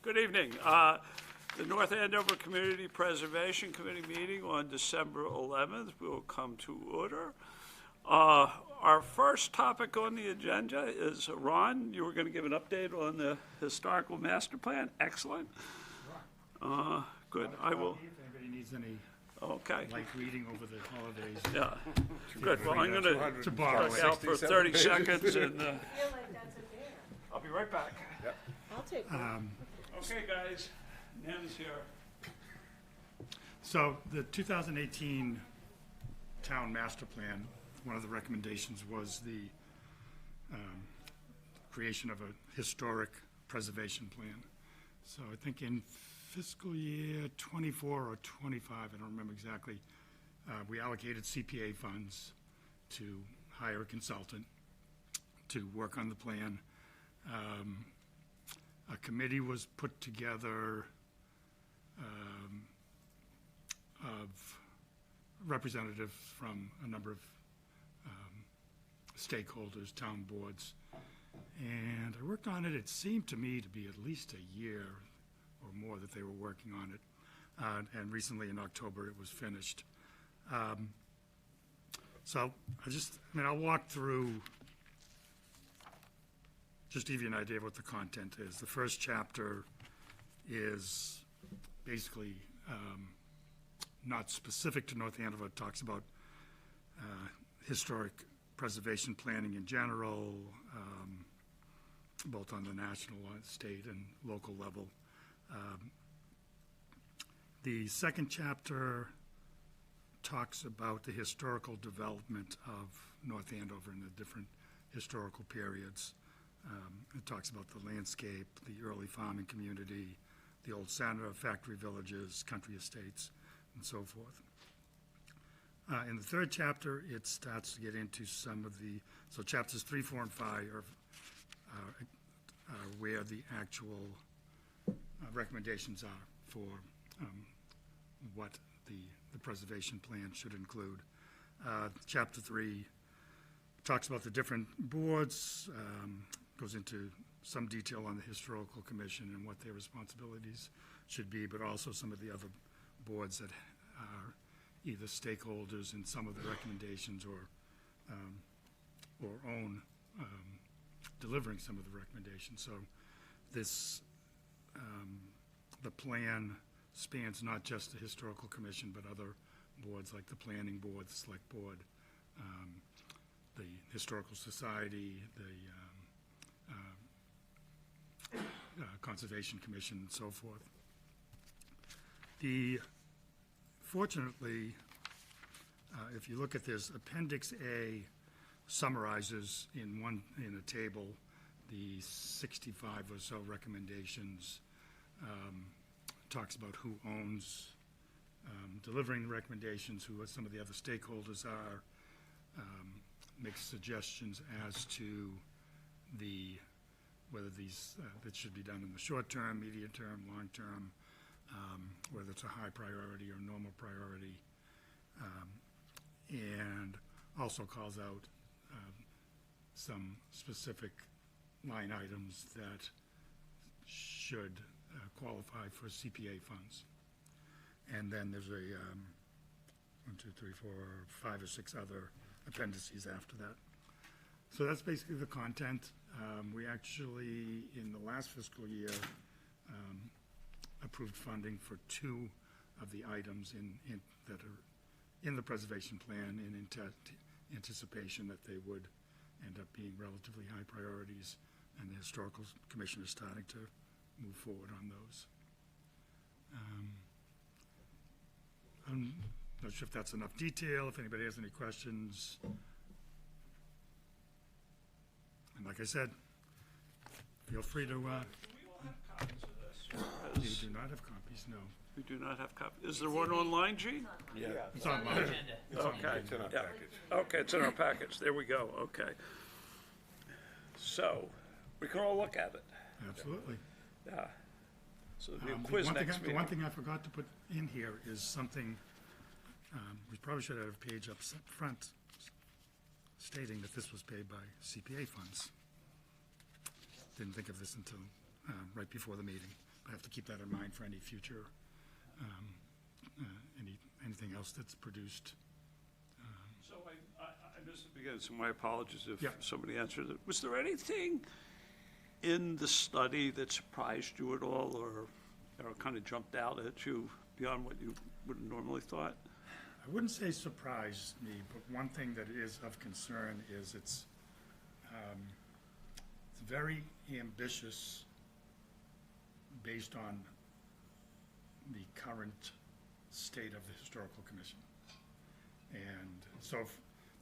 Good evening. The North Andover Community Preservation Committee meeting on December 11th will come to order. Our first topic on the agenda is, Ron, you were going to give an update on the historical master plan. Excellent. Good. I will. If anybody needs any Okay. light reading over the holidays. Yeah. Good. Well, I'm going To borrow to it. out for 30 seconds and I feel like that's a dare. I'll be right back. I'll take one. Okay, guys. Nan's here. So the 2018 Town Master Plan, one of the recommendations was the creation of a historic preservation plan. So I think in fiscal year 24 or 25, I don't remember exactly, we allocated CPA funds to hire a consultant to work on the plan. A committee was put together of representatives from a number of stakeholders, town boards, and I worked on it. It seemed to me to be at least a year or more that they were working on it, and recently in October it was finished. So I'll walk through just to give you an idea of what the content is. The first chapter is basically not specific to North Andover. It talks about historic preservation planning in general, both on the national, state, and local level. The second chapter talks about the historical development of North Andover in the different historical periods. It talks about the landscape, the early farming community, the old center, factory villages, country estates, and so forth. In the third chapter, it starts to get into some of so chapters 3, 4, and 5 are where the actual recommendations are for what the preservation plan should include. Chapter 3 talks about the different boards, goes into some detail on the Historical Commission and what their responsibilities should be, but also some of the other boards that are either stakeholders in some of the recommendations or own delivering some of the recommendations. So this, the plan spans not just the Historical Commission, but other boards like the Planning Board, the Select Board, the Historical Society, the Conservation Commission, and so forth. Fortunately, if you look at this, Appendix A summarizes in a table the 65 or so recommendations, talks about who owns delivering the recommendations, who some of the other stakeholders are, makes suggestions as to whether these that should be done in the short term, medium term, long term, whether it's a high priority or normal priority, and also calls out some specific line items that should qualify for CPA funds. And then there's a 1, 2, 3, 4, 5 or 6 other appendices after that. So that's basically the content. We actually, in the last fiscal year, approved funding for 2 of the items that are in the preservation plan in anticipation that they would end up being relatively high priorities, and the Historical Commission is starting to move forward on those. I'm not sure if that's enough detail, if anybody has any questions. And like I said, feel free to... Do we all have copies of this? You do not have copies, no. We do not have copies. Is there one online, Gene? Yeah, It's on mine. Okay. it's in our Yeah. package. Okay, it's in our package. There we go. Okay. So we can all look at it. Absolutely. Yeah. So there'll be a The quiz one thing next the meeting. one thing I forgot to put in here is something, we probably should have a page up front stating that this was paid by CPA funds. Didn't think of this until right before the meeting. have to keep that in mind for any future, anything else that's produced. So I missed the beginning, so my apologies if Yeah. somebody answered it. Was there anything in the study that surprised you at all, or kind of jumped out at you beyond what you would have normally thought? I wouldn't say surprised me, but one thing that is of concern is it's very ambitious based on the current state of the Historical Commission. And so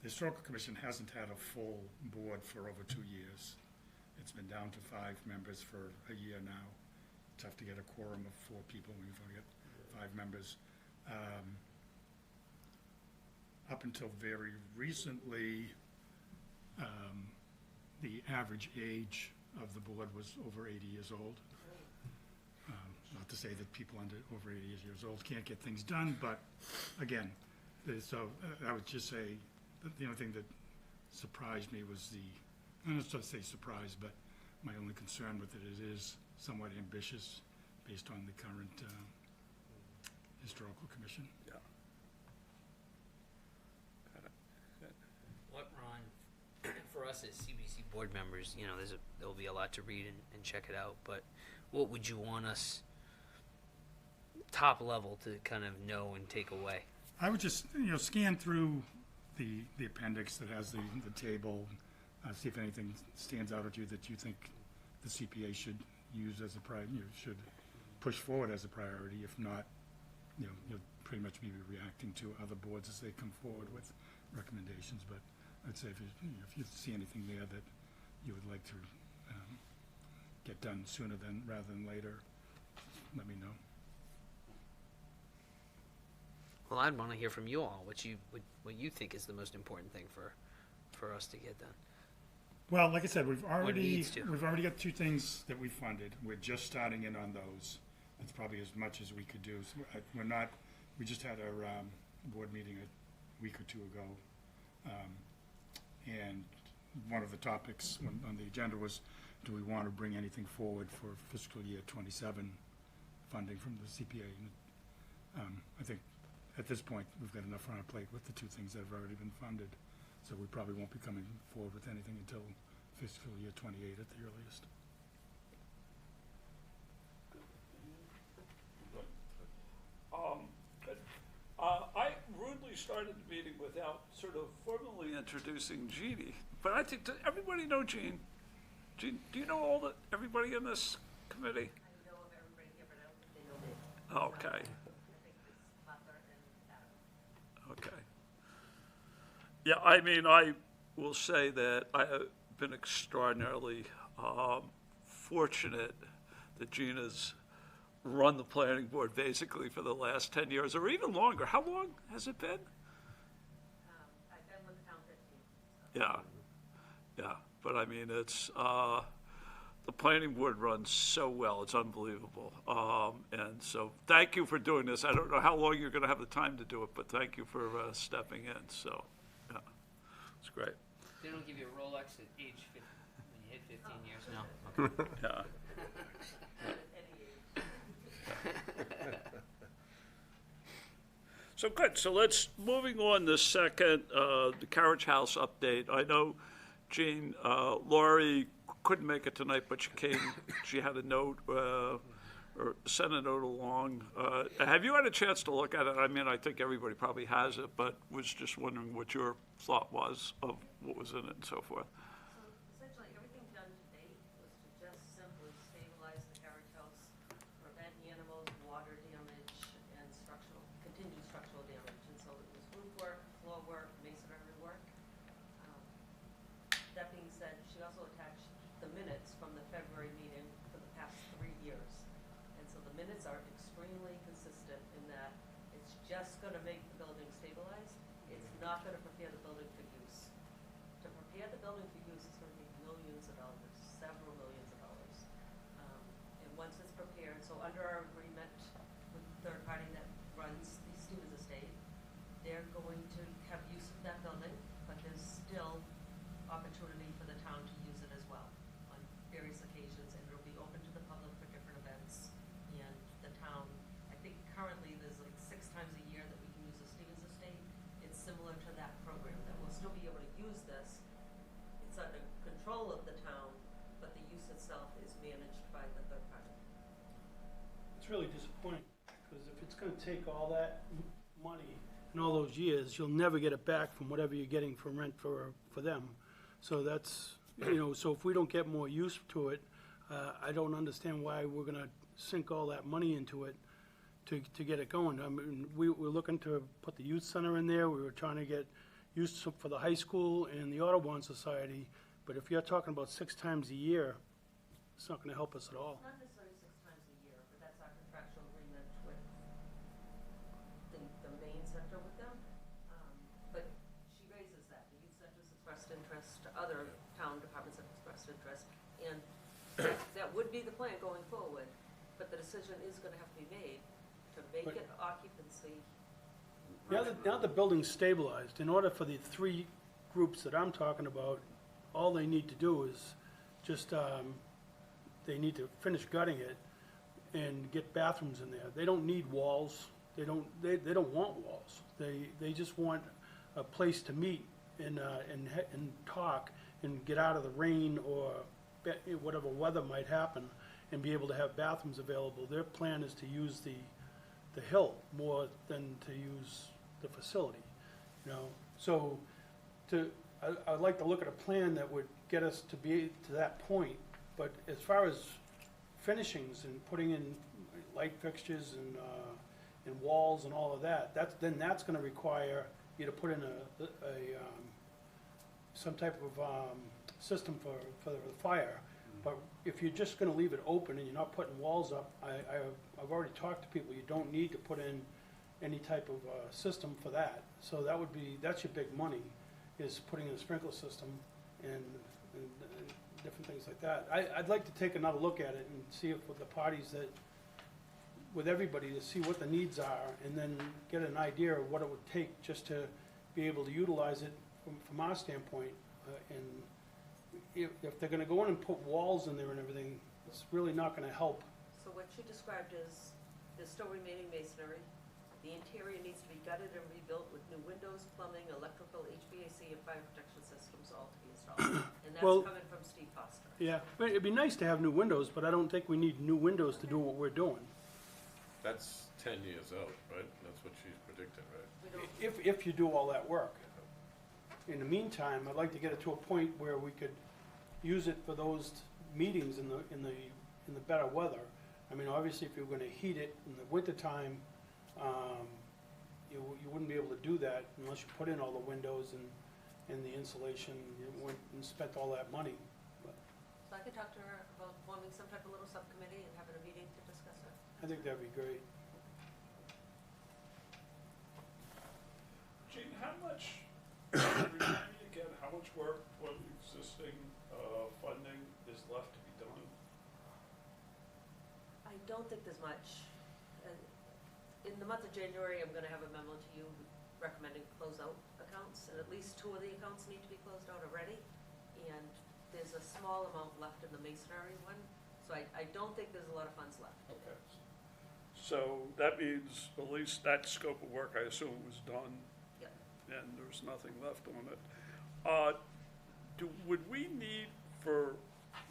the Historical Commission hasn't had a full board for over 2 years. It's been down to 5 members for a year now. Tough to get a quorum of 4 people when you forget 5 members. Up until very recently, the average age of the board was over 80 years old. Not to say that people over 80 years old can't get things done, but again, so I would just say that the only thing that surprised me was I'm not to say surprised, but my only concern with it is somewhat ambitious based on the current Historical Commission. Yeah. Got it. What, Ron, for us as CBC board members, you know, there'll be a lot to read and check it out, but what would you want us top level to kind of know and take away? I would just, scan through the appendix that has the table, see if anything stands out at you that you think the CPA should use as should push forward as a priority. If not, you'll pretty much be reacting to other boards as they come forward with recommendations. But I'd say if you see anything there that you would like to get done sooner rather than later, let me know. Well, I'd want to hear from you all what you think is the most important thing for us to get done. Well, like I said, we've already needs to. got 2 things that we funded. We're just starting in on those. That's probably as much as we could do. So we just had our board meeting a week or 2 ago. And one of the topics on the agenda was, do we want to bring anything forward for fiscal year 27 funding from the CPA? I think at this point, we've got enough on our plate with the 2 things that have already been funded. So we probably won't be coming forward with anything until fiscal year 28 at the earliest. Good. I rudely started the meeting without sort of formally introducing Jeannie, but I think, does everybody know Jean? Jean, do you know everybody in this committee? I know of everybody here, but I don't think they know me. Okay, I think it's Butler and Adam. okay. Yeah, I mean, I will say that I have been extraordinarily fortunate that Gina's run the planning board basically for the last 10 years or even longer. How long has it been? I've been with the town 15. So. Yeah, but I mean, it's, the planning board runs so well, it's unbelievable. And so, thank you for doing this. I don't know how long you're gonna have the time to do it, but thank you for stepping in, so, yeah, it's great. They don't give you a Rolex at age 50 when you hit 15 years? No. Okay. Yeah. So good, so moving on to second, the Carriage House update. I know, Jean, Laurie couldn't make it tonight, but she had a note, or sent a note along. Have you had a chance to look at it? I mean, I think everybody probably has it, but was just wondering what your thought was of what was in it and so forth. So essentially, everything done to date was to just simply stabilize the carriage house, prevent animals, water damage, and continued structural damage. And so it was roof work, floor work, masonry work. That being said, she also attached the minutes from the February meeting for the past 3 years. And so the minutes are extremely consistent in that it's just gonna make the building stabilized. It's not gonna prepare the building for use. To prepare the building for use is gonna be millions of dollars, several millions of dollars. And once it's prepared, so under our agreement with the third party that runs the Stevens Estate, they're going to have use of that building, but there's still opportunity for the town to use it as well on various occasions, and it'll be open to the public for different events. take all that money in all those years, you'll never get it back from whatever you're getting for rent for them. So that's, so if we don't get more use to it, I don't understand why we're gonna sink all that money into it to get it going. I mean, we're looking to put the youth center in there, we were trying to get use for the high school and the Audubon Society, but if you're talking about 6 times a year, it's not gonna help us at all. Not necessarily 6 times a year, but that's our contractual agreement with the main center with them. But she raises that, the youth center's expressed interest, other town departments have expressed interest, and that would be the plan going forward, but the decision is gonna have to be made to make But- it occupancy. Now the building's stabilized, in order for the 3 groups that I'm talking about, all they need to do is just, they need to finish gutting it and get bathrooms in there. They don't need walls, they don't want walls. They just want a place to meet and talk and get out of the rain or whatever weather might happen and be able to have bathrooms available. Their plan is to use the hill more than to use the facility, So I'd like to look at a plan that would get us to be to that point, but as far as finishings and putting in light fixtures and walls and all of that, that's gonna require you to put in some type of system for the fire. But if you're just gonna leave it open and you're not putting walls up, I've already talked to people, you don't need to put in any type of system for that. So that's your big money, is putting in a sprinkler system and different things like that. I'd like to take another look at it and see if with the parties with everybody, to see what the needs are, and then get an idea of what it would take just to be able to utilize it from our standpoint. And if they're gonna go in and put walls in there and everything, it's really not gonna help. So what she described is, there's still remaining masonry. The interior needs to be gutted and rebuilt with new windows, plumbing, electrical, HVAC, and fire protection systems all to be installed. And that's Well- coming from Steve Foster. Yeah, but it'd be nice to have new windows, but I don't think we need new windows to do what we're doing. That's 10 years out, right? That's what she's predicting, right? We don't, If you do all that work. In the meantime, I'd like to get it to a point where we could use it for those meetings in the better weather. I mean, obviously, if you're gonna heat it in the wintertime, you wouldn't be able to do that unless you put in all the windows and the insulation, you went and spent all that money. so I could talk to her about forming some type of little subcommittee and having a meeting to discuss it. I think that'd be great. Gene, how much, remind me again, how much work with existing funding is left to be done? I don't think there's much. In the month of January, I'm gonna have a memo to you recommending closeout accounts, and at least 2 of the accounts need to be closed out already. And there's a small amount left in the masonry one, so I don't think there's a lot of funds left. Okay. So that means at least that scope of work, I assume, was done, Yep. and there's nothing left on it. Would we need, for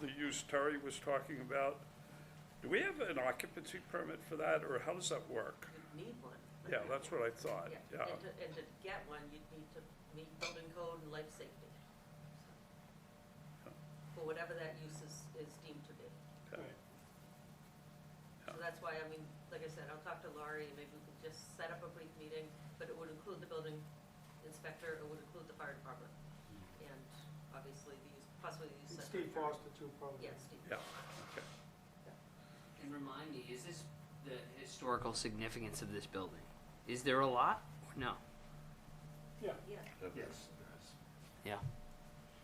the use Terry was talking about, do we have an occupancy permit for that, or how does that work? You'd need one. Yeah, that's what I thought, yeah. And to get one, you'd need to meet building code and life safety. For whatever that use is deemed to be. Okay. So that's why, I mean, like I said, I'll talk to Laurie, and maybe we can just set up a brief meeting, but it would include the building inspector, it would include the fire department, and obviously the use, possibly the use And center. Steve Foster too, probably. Yeah, Steve. Yeah, okay. And remind me, is this the historical significance of this building? Is there a lot or no? Yeah. Yeah, Yes. Yeah.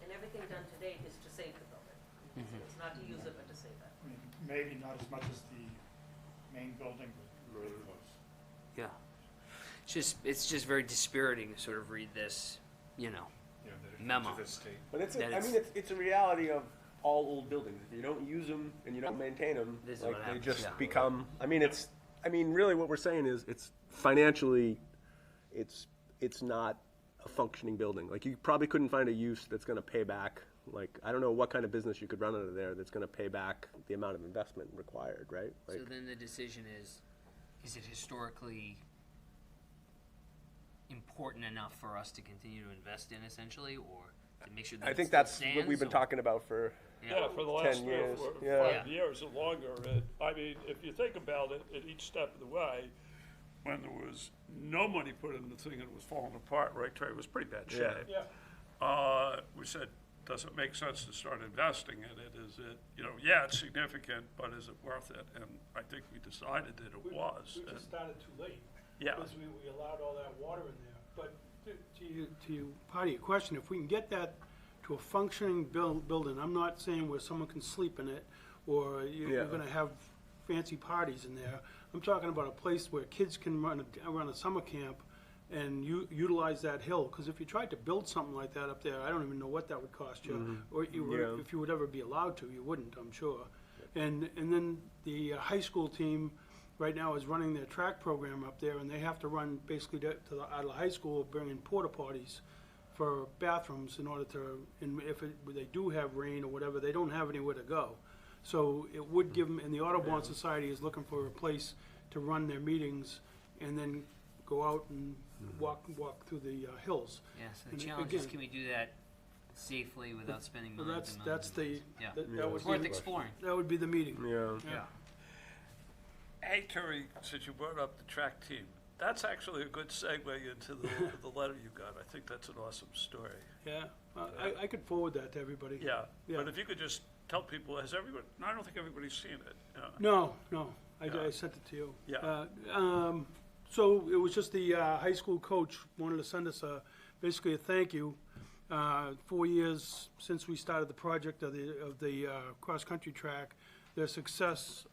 and everything done to date is to save the building. Mhm. It's not to use it, but to save it. I mean, maybe not as much as the main building, but very close. Yeah. It's just very dispiriting to sort of read this, Yeah, that it Memo. to this state. But it's, That I mean, it's a reality of all old buildings. If you don't use them and you don't maintain them, This is like what they happens, just yeah. become. I mean, really, what we're saying is, it's financially, it's not a functioning building. Like, you probably couldn't find a use that's going to pay back. Like, I don't know what kind of business you could run out of there that's going to pay back the amount of investment required, right? Like, So then the decision is, is it historically important enough for us to continue to invest in, essentially, or to make sure that I it think still that's what we've been stands, or- talking about for, Yeah, for the last 10 three or years, four, yeah. 5 years or longer. I mean, if you think about it, at each step of the way, when there was no money put in the thing and it was falling apart, right, Terry, it was pretty bad Yeah. shape. Yeah. We said, does it make sense to start investing in it? Is it, yeah, it's significant, but is it worth it? And I think we decided that it was. We And- just started too late. Yeah. Because we allowed all that water in there. But to you, part of your question, if we can get that to a functioning building, I'm not saying where someone can sleep in it, or you're Yeah. gonna have fancy parties in there. I'm talking about a place where kids can run a summer camp and utilize that hill, because if you tried to build something like that up there, I don't even know what that would cost you, or Yeah. if you would ever be allowed to, you wouldn't, I'm sure. And then the high school team right now is running their track program up there, and they have to run basically out of the high school, bringing porta potties for bathrooms in order to, and if they do have rain or whatever, they don't have anywhere to go. So it would give them, and the Audubon Society is looking for a place to run their meetings and then go out and walk through the hills. Yeah, so the And challenge is, again- can we do that safely without spending Well, millions and that's millions? the, Yeah. that It's would worth be, exploring. that would be the meeting. yeah. Yeah. Hey, Terry, since you brought up the track team, that's actually a good segue into the letter you got. I think that's an awesome story. Yeah, I could forward that to everybody. Yeah, Yeah. but if you could just tell people, has everyone, I don't think everybody's seen it. No, I Yeah. sent it to you. Yeah. So it was just the high school coach wanted to send us basically a thank you. 4 years since we started the project of the cross-country track, their success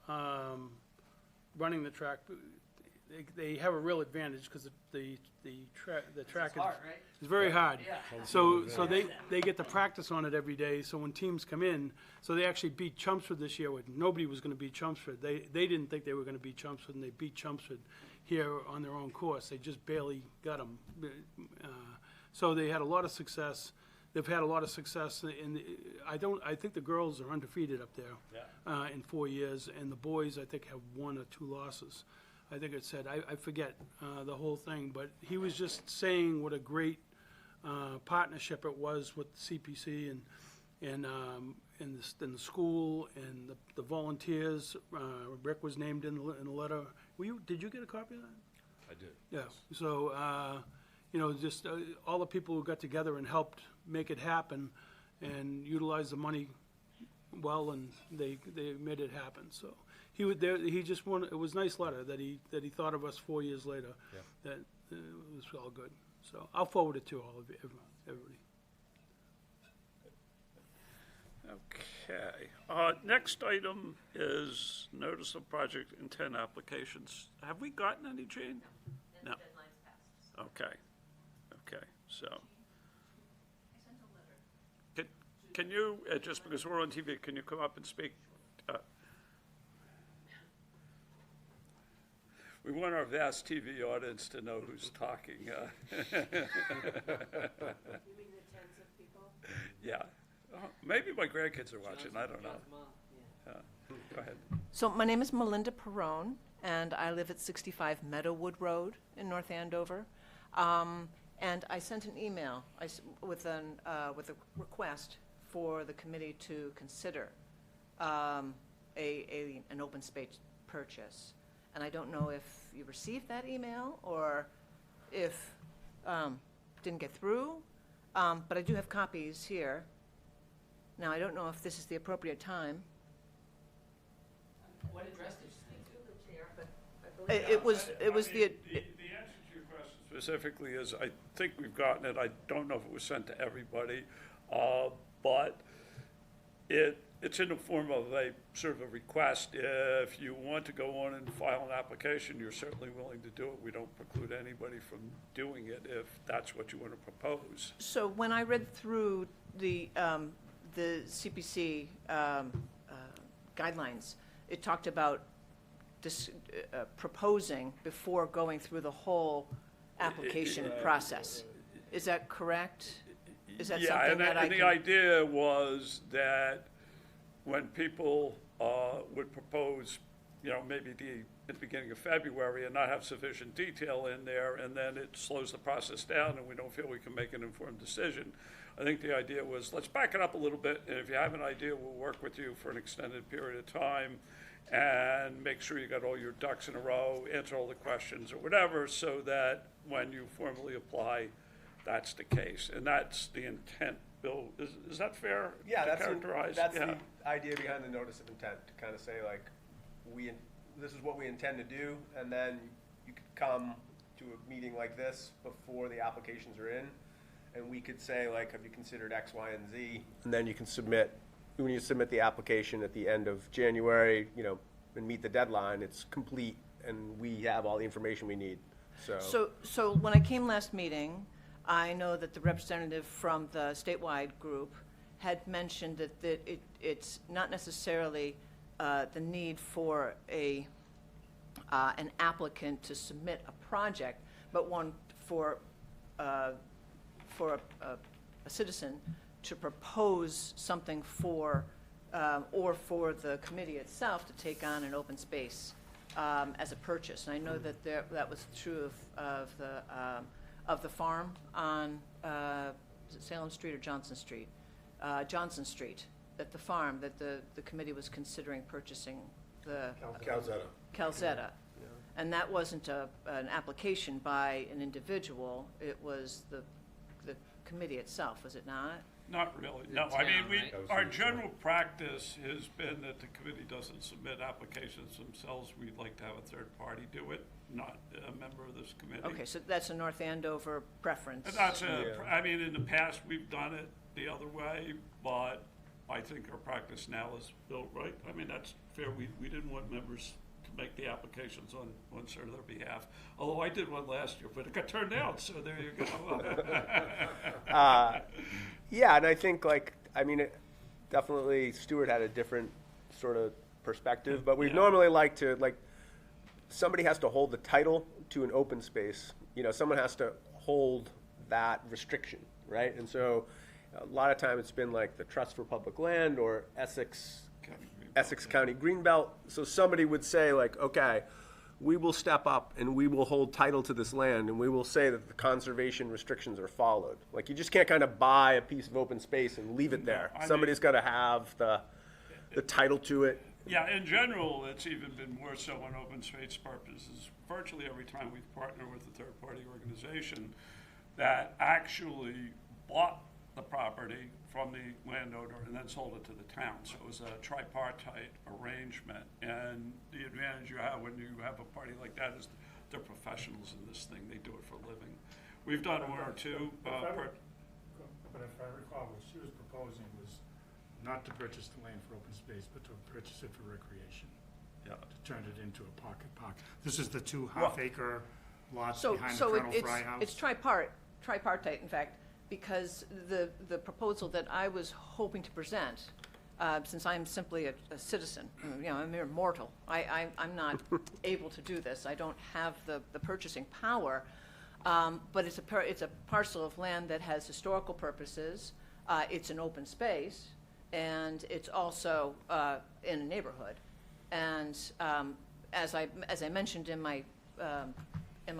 running the track, they have a real advantage because the track is. hard, right? It's very hard. Yeah. So they get to practice on it every day, so when teams come in, so they actually beat Chelmsford this year, when nobody was gonna beat Chelmsford. They didn't think they were gonna beat Chelmsford, and they beat Chelmsford here on their own course. They just barely got them. So they had a lot of success. They've had a lot of success I think the girls are undefeated up there. In 4 years, and the boys, I think, have 1 or 2 losses. I think it said, I forget the whole thing, but he was just saying what a great partnership it was with CPC and the school and the volunteers. Rick was named in the letter. Did you get a copy of that? I did. Yeah, so, just all the people who got together and helped make it happen and utilize the money well, and they made it happen, so. He just wanted, it was a nice letter that he thought of us 4 years later. Yeah. That it was all good, so I'll forward it to all of you, everybody. Okay, next item is notice of project intent applications. Have we gotten any, Jane? And the No. deadline's passed. Okay, so, I sent a letter. can you, just because we're on TV, can you come up and speak? We want our vast TV audience to know who's talking. You mean the tens of people? Yeah. Maybe my grandkids are watching, I don't know. Go ahead. So my name is Melinda Perrone, and I live at 65 Meadowwood Road in North Andover. And I sent an email with a request for the committee to consider an open space purchase. And I don't know if you received that email or if didn't get through, but I do have copies here. Now, I don't know if this is the appropriate time. What address did you send to? It was the. The answer to your question specifically is, I think we've gotten it. I don't know if it was sent to everybody, but it's in the form of a sort of a request. If you want to go on and file an application, you're certainly willing to do it. We don't preclude anybody from doing it if that's what you want to propose. So when I read through the CPC guidelines, it talked about proposing before going through the whole application process. Is that correct? Is that Yeah, something that I and the can? idea was that when people would propose, maybe at the beginning of February and not have sufficient detail in there, and then it slows the process down and we don't feel we can make an informed decision. I think the idea was, let's back it up a little bit, and if you have an idea, we'll work with you for an extended period of time and make sure you got all your ducks in a row, answer all the questions or whatever, so that when you formally apply, that's the case. And that's the intent, Bill. Is that fair Yeah, to characterize? that's Yeah. the idea behind the notice of intent, to kind of say like, this is what we intend to do, and then you could come to a meeting like this before the applications are in, and we could say like, have you considered X, Y, and Z? And then you can submit, when you submit the application at the end of January, and meet the deadline, it's complete, and we have all the information we need, So when I came last meeting, I know that the representative from the statewide group had mentioned that it's not necessarily the need for an applicant to submit a project, but one for a citizen to propose something or for the committee itself to take on an open space as a purchase. And I know that that was true of the farm on is it Salem Street or Johnson Street? Johnson Street, that the farm, that the committee was considering purchasing the Calzetta. And that wasn't an application by an individual, it was the committee itself, was it not? Not really, The no. I mean, town, right? our general practice has been that the committee doesn't submit applications themselves. We'd like to have a third party do it, not a member of this committee. Okay, so that's a North Andover preference. And that's I mean, in the past, we've done it the other way, but I think our practice now is built right. I mean, that's fair. We didn't want members to make the applications on sort of their behalf. Although I did one last year, but it got turned down, so there you go. Yeah, and I think definitely Stuart had a different sort of perspective, but we'd Yeah. normally like to, somebody has to hold the title to an open space. Someone has to hold that restriction, right? And so a lot of time it's been like the Trust for Public Land or Essex County Greenbelt. So somebody would say okay, we will step up and we will hold title to this land and we will say that the conservation restrictions are followed. You just can't kind of buy a piece of open space and leave it there. I mean- Somebody's got to have the title to it. Yeah, in general, it's even been more so on open space purposes. Virtually every time we've partnered with a third-party organization that actually bought the property from the landowner and then sold it to the town. So it was a tripartite arrangement. And the advantage you have when you have a party like that is they're professionals in this thing. They do it for a living. We've done one or two. But if I recall, what she was proposing was not to purchase the land for open space, but to purchase it for recreation, Yeah. to turn it into a pocket park. This is the two half-acre lots So, behind the so Colonel it's Fry House. it's tripartite, in fact, because the proposal that I was hoping to present, since I'm simply a citizen, I'm a mere mortal, I'm not able to do this. I don't have the purchasing power, but it's a parcel of land that has historical purposes. It's an open space, and it's also in a neighborhood. And as I mentioned in my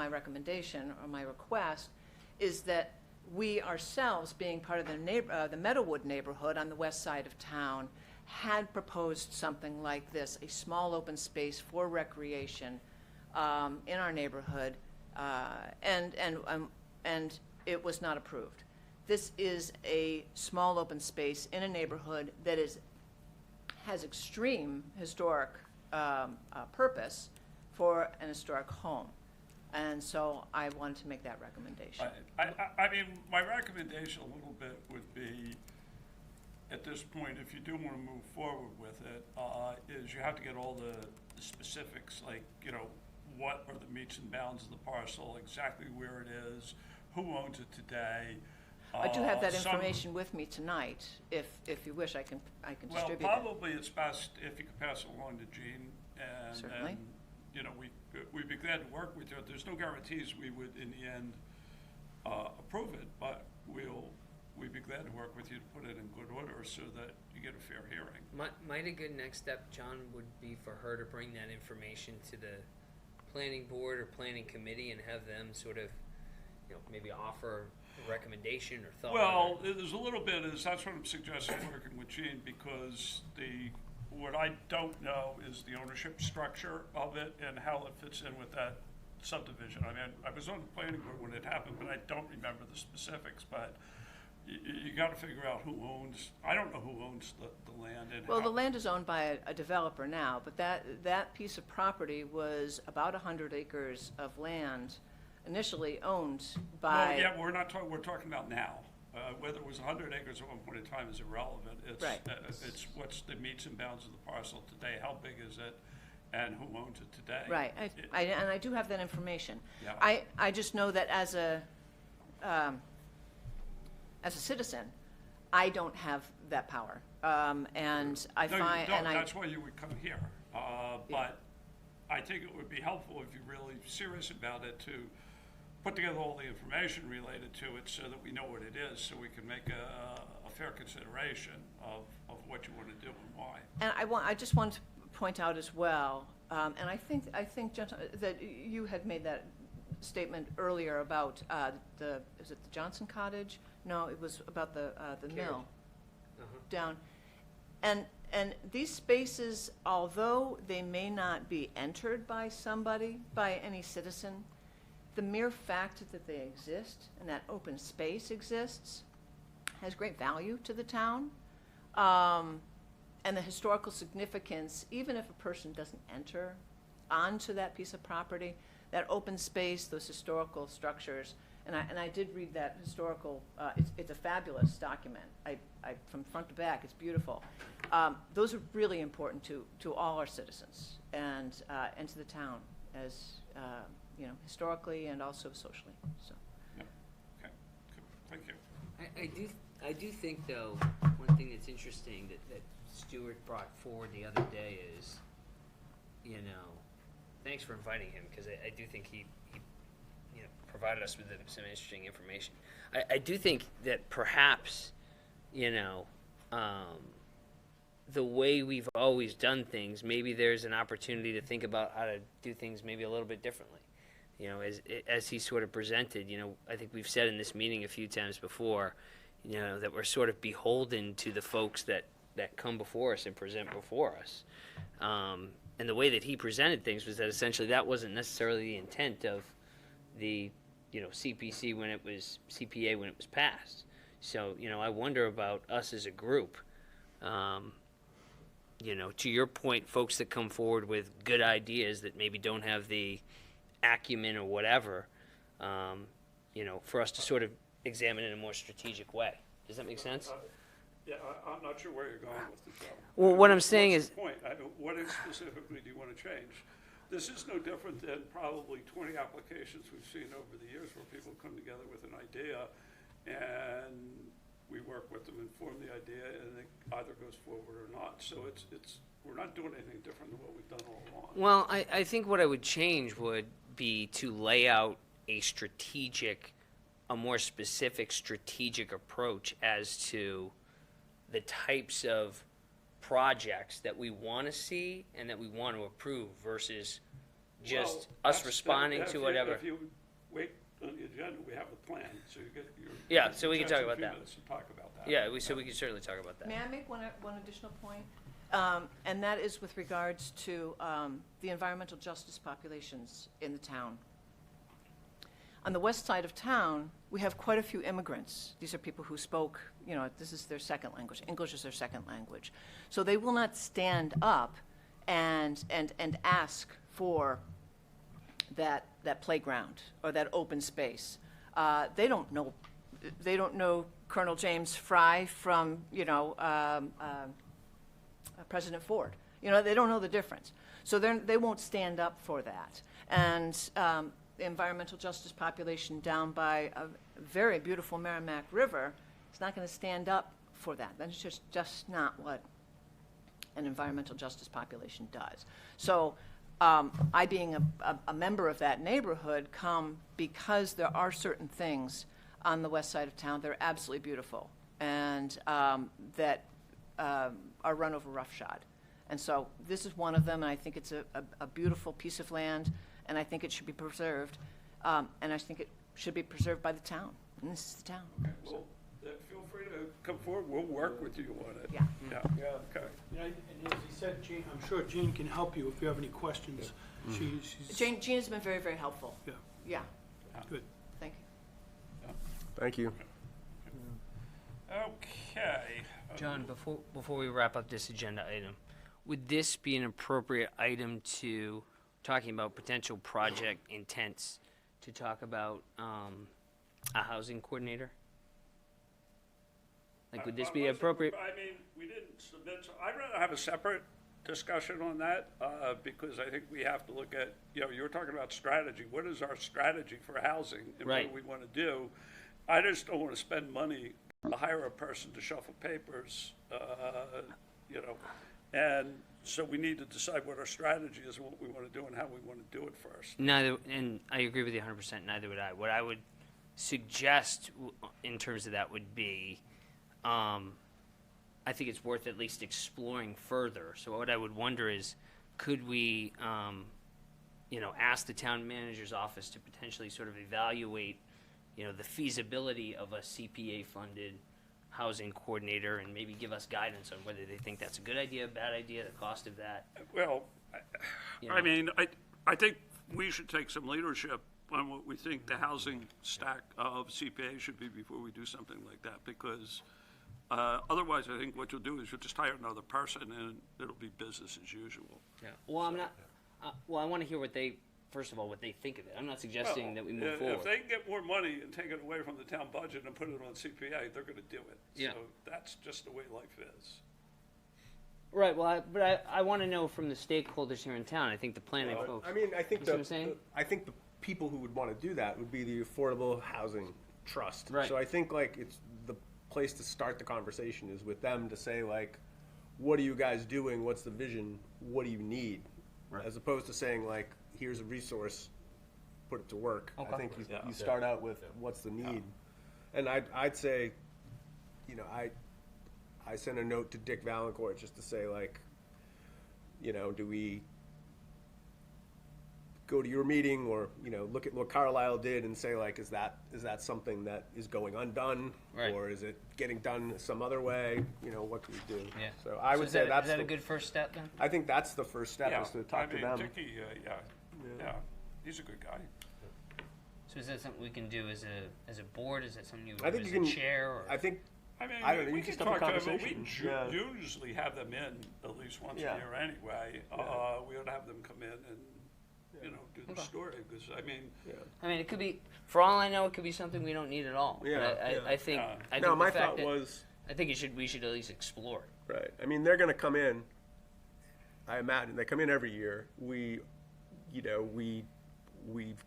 recommendation or my request, is that we ourselves, being part of the Meadowwood neighborhood on the west side of town, had proposed something like this, a small open space for recreation in our neighborhood, and it was not approved. This is a small open space in a neighborhood that has extreme historic purpose for an historic home. And so I wanted to make that recommendation. I mean, my recommendation a little bit would be, at this point, if you do want to move forward with it, is you have to get all the specifics, what are the meets and bounds of the parcel, exactly where it is, who owns it today. I do have that some- information with me tonight. If you wish, I can Well, distribute it. probably it's best if you could pass it along to Jean, and Certainly. we'd be glad to work with you. There's no guarantees we would, in the end, approve it, but we'll we'd be glad to work with you to put it in good order so that you get a fair hearing. Might a good next step, John, would be for her to bring that information to the planning board or planning committee and have them sort of, maybe offer a recommendation or thought? Well, there's a little bit, that's what I'm suggesting, working with Gene, because what I don't know is the ownership structure of it and how it fits in with that subdivision. I mean, I was on the planning board when it happened, but I don't remember the specifics, but you gotta figure out who owns, I don't know who owns the land and Well, how. the land is owned by a developer now, but that piece of property was about 100 acres of land initially owned by. Well, yeah, we're talking about now. Whether it was 100 acres at one point in time is irrelevant. Right. It's what's the meets and bounds of the parcel today, how big is it, and who owns it today. Right, and I do have that information. Yeah. I just know that as a citizen, I don't have that power. And I No, find, you don't. and I. That's why you would come here. But I think it would be helpful if you're really serious about it to put together all the information related to it so that we know what it is, so we can make a fair consideration of what you want to do and why. And I just want to point out as well, and I think, that you had made that statement earlier about is it the Johnson Cottage? No, it was about the mill down. And these spaces, although they may not be entered by somebody, by any citizen, the mere fact that they exist and that open space exists has great value to the town. And the historical significance, even if a person doesn't enter onto that piece of property, that open space, those historical structures, and I did read that historical, it's a fabulous document. From front to back, it's beautiful. Those are really important to all our citizens and to the town as, historically and also socially, so. Yep. Okay, good. Thank you. I do think, though, one thing that's interesting that Stuart brought forward the other day is, thanks for inviting him, because I do think he provided us with some interesting information. I do think that perhaps, the way we've always done things, maybe there's an opportunity to think about how to do things maybe a little bit differently. As he sort of presented, I think we've said in this meeting a few times before, that we're sort of beholden to the folks that come before us and present before us. And the way that he presented things was that essentially that wasn't necessarily the intent of the, CPA when it was passed. So, I wonder about us as a group. To your point, folks that come forward with good ideas that maybe don't have the acumen or whatever, for us to sort of examine it in a more strategic way. Does that make sense? Yeah, I'm not sure where you're going with it, though. Well, what I'm saying What's is, the point? What specifically do you want to change? This is no different than probably 20 applications we've seen over the years where people come together with an idea and we work with them and form the idea and it either goes forward or not. So we're not doing anything different than what we've done all along. well, I think what I would change would be to lay out a more specific strategic approach as to the types of projects that we want to see and that we want to approve versus just us responding to whatever. If you wait on the agenda, we have a plan, so you get your. Yeah, so we can talk a about few that. minutes to talk about that. Yeah, so we can certainly talk about that. May I make one additional point? And that is with regards to the environmental justice populations in the town. On the west side of town, we have quite a few immigrants. These are people who spoke, this is their second language. English is their second language. So they will not stand up and ask for that playground or that open space. They don't know Colonel James Fry from, President Ford. They don't know the difference. So they won't stand up for that. And the environmental justice population down by a very beautiful Merrimack River is not going to stand up for that. That's just not what an environmental justice population does. So I, being a member of that neighborhood, come because there are certain things on the west side of town. They're absolutely beautiful, and that are run over roughshod. And so this is one of them, and I think it's a beautiful piece of land, and I think it should be preserved. And I think it should be preserved by the town, and this is the town. Well, feel free to come forward, we'll work with you on it. Yeah. Yeah, okay. Yeah, and as he said, Jean, I'm sure Jean can help you if you have any questions. She's, Jean has been very, very helpful. yeah, Yeah, good. thank you. Thank you. Okay. John, before we wrap up this agenda item, would this be an appropriate item to, talking about potential project intents, to talk about a housing coordinator? Like, would this be appropriate? I mean, we didn't submit, so I'd rather have a separate discussion on that, because I think we have to look at, you know, you're talking about strategy. What is our strategy for housing? And what Right. do we want to do? I just don't want to spend money to hire a person to shuffle papers, you know. And so we need to decide what our strategy is, and what we want to do, and how we want to do it first. Neither, and I agree with you 100%, neither would I. What I would suggest in terms of that would be, I think it's worth at least exploring further. So what I would wonder is, could we, you know, ask the town manager's office to potentially sort of evaluate, you know, the feasibility of a CPA-funded housing coordinator, and maybe give us guidance on whether they think that's a good idea, bad idea, the cost of that. Well, You I know. mean, I think we should take some leadership on what we think the housing stack of CPA should be before we do something like that, because otherwise, I think what you'll do is you'll just hire another person, and it'll be business as usual. Yeah. Well, I'm not. Well, I want to hear what they, first of all, what they think of it. I'm not suggesting that we move Well, forward. if they can get more money and take it away from the town budget and put it on CPA, they're gonna do it. Yeah. So that's just the way life is. Right. Well, but I want to know from the stakeholders here in town. I think the planning Well, folks. I mean, I think You see what I'm saying? I think the people who would want to do that would be the Affordable Housing Trust. Right. So I think like it's the place to start the conversation is with them to say like, what are you guys doing? What's the vision? What do you need? Right. As opposed to saying like, here's a resource, put it to work. Okay. I think you start out with what's the need. And I'd say, you know, I sent a note to Dick Valancourt just to say like, you know, do we go to your meeting, or, you know, look at what Carlisle did and say like, is that something that is going undone? Right. Or is it getting done some other way? You know, what can we do? Yeah. So I would is say that, that's is that a the- good first step then? I think that's the first step, Yeah, is to talk to I them. mean, Dickie, yeah, he's a good guy. So is that something we can do as a board? Is that something you would I do think as you can. a chair? Or? I think I mean, I don't know, we you can just have a talk to them, but conversation. we Yeah. usually have them in at least once a Yeah. year anyway. Yeah. We ought to have them come in and, you know, do the Okay. story, because, I mean, I mean, it could be, for all I know, it could be something we don't need at all. Yeah, But I yeah. think. Yeah. I think no, the my fact thought that, was. I think we should at least explore it. Right. I mean, they're going to come in. I imagine they come in every year. We've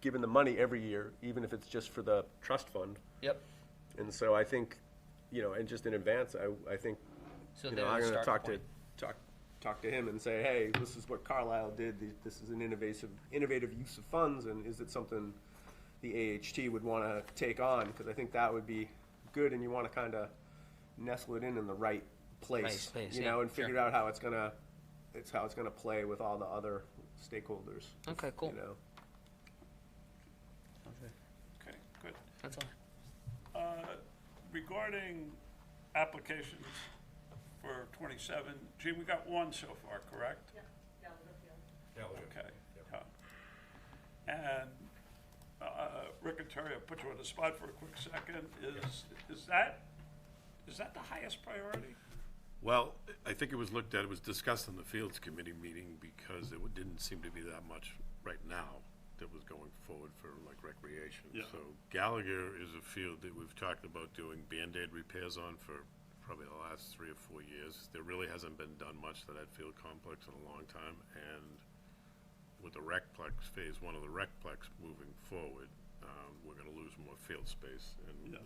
given them money every year, even if it's just for the trust fund. Yep. And so I think, you know, and just in advance, I think, So you they're know, the I'm going to starting talk to him and say, hey, this is what Carlisle did. This is an innovative use of funds, and is it something the AHT would want to take on? Because I think that would be good, and you want to kind of nestle it in the right place, Right space, you yeah, know, and sure. figure out how it's gonna play with all the other stakeholders. Okay, cool. You know, okay, good. That's all. Regarding applications for 27, Gene, we got one so far, correct? Yeah, Okay. Yeah. And Rick and Terry, I'll put you on the spot for a quick second. Is that the highest priority? Well, I think it was looked at, it was discussed in the Fields Committee meeting, because there didn't seem to be that much right now that was going forward for like recreation. Yeah. So Gallagher is a field that we've talked about doing Band-Aid repairs on for probably the last 3 or 4 years. There really hasn't been done much to that field complex in a long time, and with the Recplex, phase 1 of the Recplex moving forward, we're gonna lose more field space, and Yeah.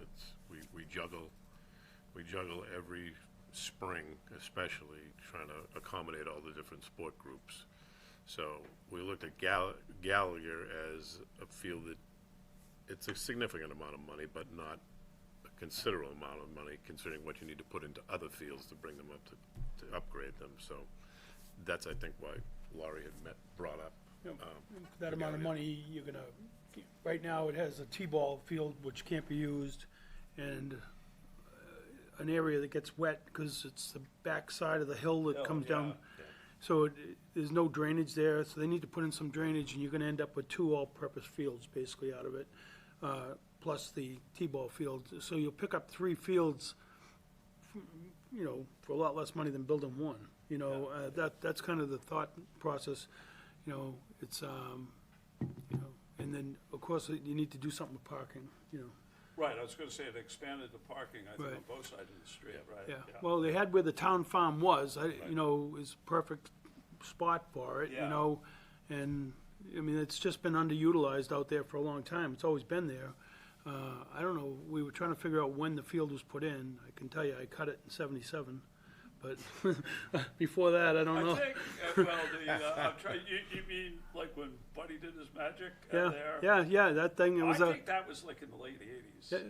we juggle every spring, especially trying to accommodate all the different sport groups. So we looked at Gallagher as a field that it's a significant amount of money, but not considerable amount of money, considering what you need to put into other fields to bring them up to upgrade them, so that's, I think, why Laurie had brought up. Yep. That amount of money, you're gonna, right now it has a T-ball field which can't be used, and an area that gets wet because it's the back side of the hill that comes down. So there's no drainage there, so they need to put in some drainage, and you're gonna end up with 2 all-purpose fields basically out of it, plus the T-ball field. So you'll pick up 3 fields, you know, for a lot less money than building 1. You know, that's kind of the thought process. You know, it's, you know, and then, of course, you need to do something with parking, you know. Right, I was gonna say it expanded the parking, I think, Right. on both sides of the street, right? Yeah, well, they had where the town farm was, you know, is perfect spot for it, you Yeah. know, and, I mean, it's just been underutilized out there for a long time, it's always been there. I don't know, we were trying to figure out when the field was put in, I can tell you, I cut it in '77, but before that, I don't I know. think, well, I'm trying, you mean like when Buddy did his magic Yeah, there? yeah, that thing, it I was think that was like in the late 80s.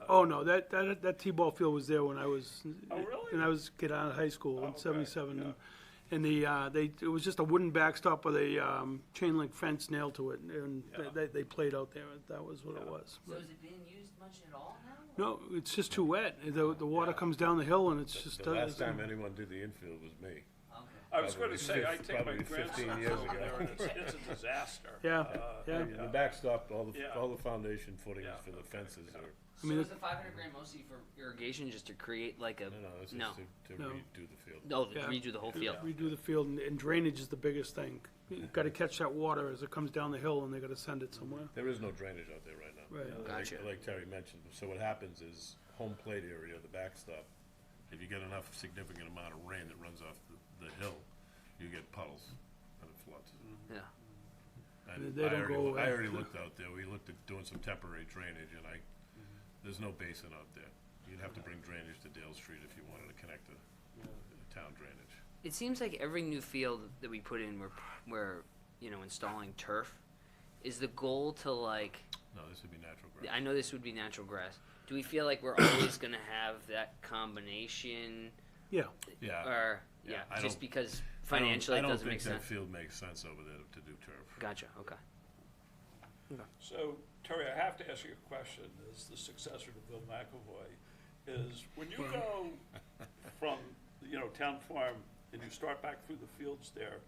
oh, no, that T-ball field was there when I was. Oh, really? When I was get out of high school in okay, '77. yeah. And it was just a wooden backstop with a chain link fence nailed to it, and Yeah. they played out there, that was what it was. So is it being used much at all now? No, it's just too wet, the water comes down the hill and it's just. The last time anyone did the infield was me. Okay. I was gonna say, I take my Probably 15 grandson years over ago. there, and it's a disaster. Yeah, yeah. The backstop, all Yeah. the foundation footings Yeah. for the fences are, I mean, So is the 500 grand mostly for irrigation, just to create like a, no, it's no, just to No. redo the field. no, Yeah. redo the whole field? Redo the field, and drainage is the biggest thing. You've gotta catch that water as it comes down the hill, and they gotta send it somewhere. There is no drainage out there right now. Right. Like- Gotcha. Like Terry mentioned, so what happens is home plate area, the backstop, if you get enough significant amount of rain that runs off the hill, you get puddles and it floods. Yeah. And They don't go away. I already looked out there, we looked at doing some temporary drainage, and there's no basin out there. You'd have to bring drainage to Dale Street if you wanted to connect to the town drainage. It seems like every new field that we put in, we're you know, installing turf. Is the goal to like, No, this would be natural grass. I know this would be natural grass. Do we feel like we're always gonna have that combination, Yeah, Yeah. or Yeah, I just don't- because financially it doesn't make I don't think sense? that field makes sense over there to do turf. Gotcha. Okay. So, Terry, I have to ask you a question, as the successor to Bill McAvoy, is when you go from, you know, Town Farm and you start back through the fields there,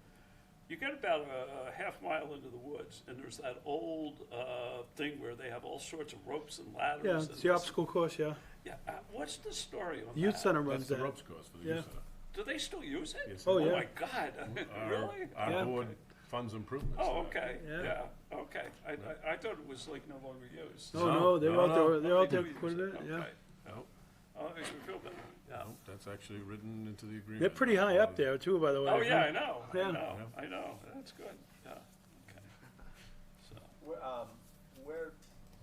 you get about a half mile into the woods, and there's that old thing where they have all sorts of ropes and ladders. yeah, and it's the obstacle course, yeah. Yeah, what's the story on The youth that? center That's runs the that. ropes course for the Yeah. youth center. Do they still use it? Yes, Oh, they yeah. Oh, my God, really? Our Yeah. board funds improvements. Oh, okay, Yeah. yeah, okay. I thought it was like no longer used. No, they're out no. there, they're out They there do use putting it, yeah. okay. No, Oh, that makes me feel better, yeah. no, that's actually written into the agreement. They're pretty high up there too, by the way. Oh, yeah, I know, Yeah. I know, that's good, yeah, okay. So,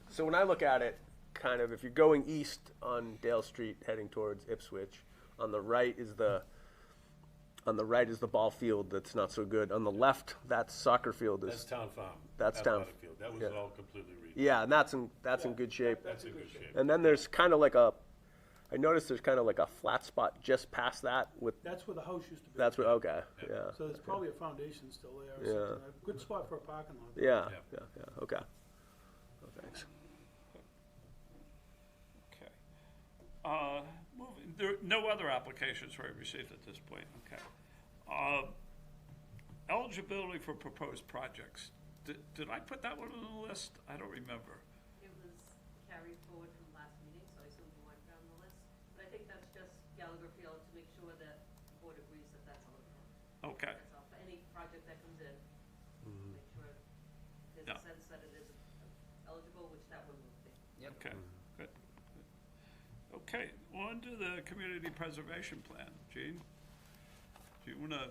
So when I look at it, kind of, if you're going east on Dale Street heading towards Ipswich, on the right is the ball field that's not so good. On the left, that soccer field That's is, town farm. That's town- athletic field. That was yeah. all completely redone. yeah, and that's in good shape. That's in good shape. And then there's kind of like I noticed there's kind of like a flat spot just past that with, That's where the house used to be. that's what, okay, yeah. So there's probably a foundation still there or Yeah. something. A good spot for a parking lot. Yeah, Yeah. yeah, okay. Oh, thanks. okay. Moving, there, no other applications were received at this point, okay. Eligibility for proposed projects, did I put that one on the list? I don't remember. It was carried forward from last meeting, so I assume you weren't on the list. But I think that's just Gallagher Field to make sure that the board agrees that that's eligible. Okay, That's all. For any project that comes in, make sure there's Yeah. a sense that it is eligible, which that one will be. okay, good. Okay, on to the community preservation plan. Gene? Do you want to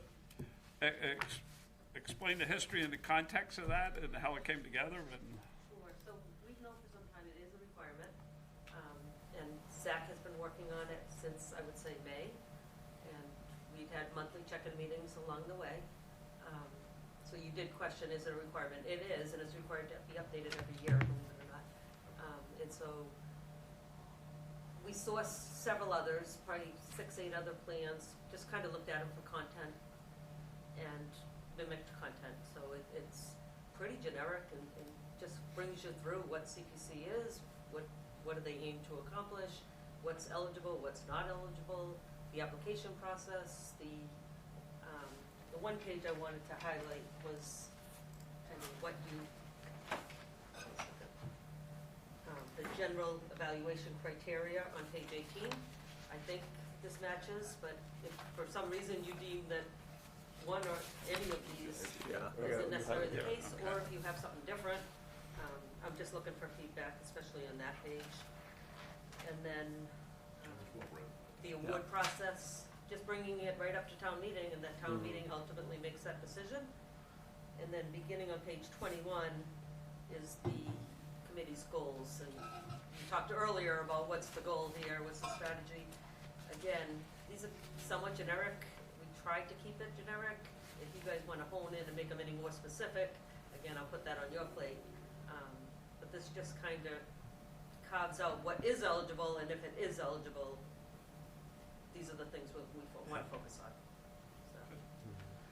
explain the history and the context of that and how it came together? And Sure, so we've known for some time it is a requirement, and Zach has been working on it since, I would say, May, and we've had monthly check-in meetings along the way. So you did question, is it a requirement? It is, and it's required to be updated every year, believe it or not. And so we sourced several others, probably 6, 8 other plans, just kind of looked at them for content and mimicked content. So it's pretty generic and just brings you through what CPC is, what do they aim to accomplish, what's eligible, what's not eligible, the application process. The one page I wanted to highlight was kind of what you, the general evaluation criteria on page 18. I think this matches, but if for some reason you deem that one or any of these isn't necessarily the case, or if you have something different, I'm just looking for feedback, especially on that page. And then the award process, just bringing it right up to town meeting, and that town meeting ultimately makes that decision. And then beginning on page 21 is the committee's goals. And you talked earlier about what's the goal here, what's the strategy. Again, these are somewhat generic. We tried to keep it generic. If you guys want to hone in and make them any more specific, again, I'll put that on your plate. But this just kind of carves out what is eligible, and if it is eligible, these are the things we want to focus on. So,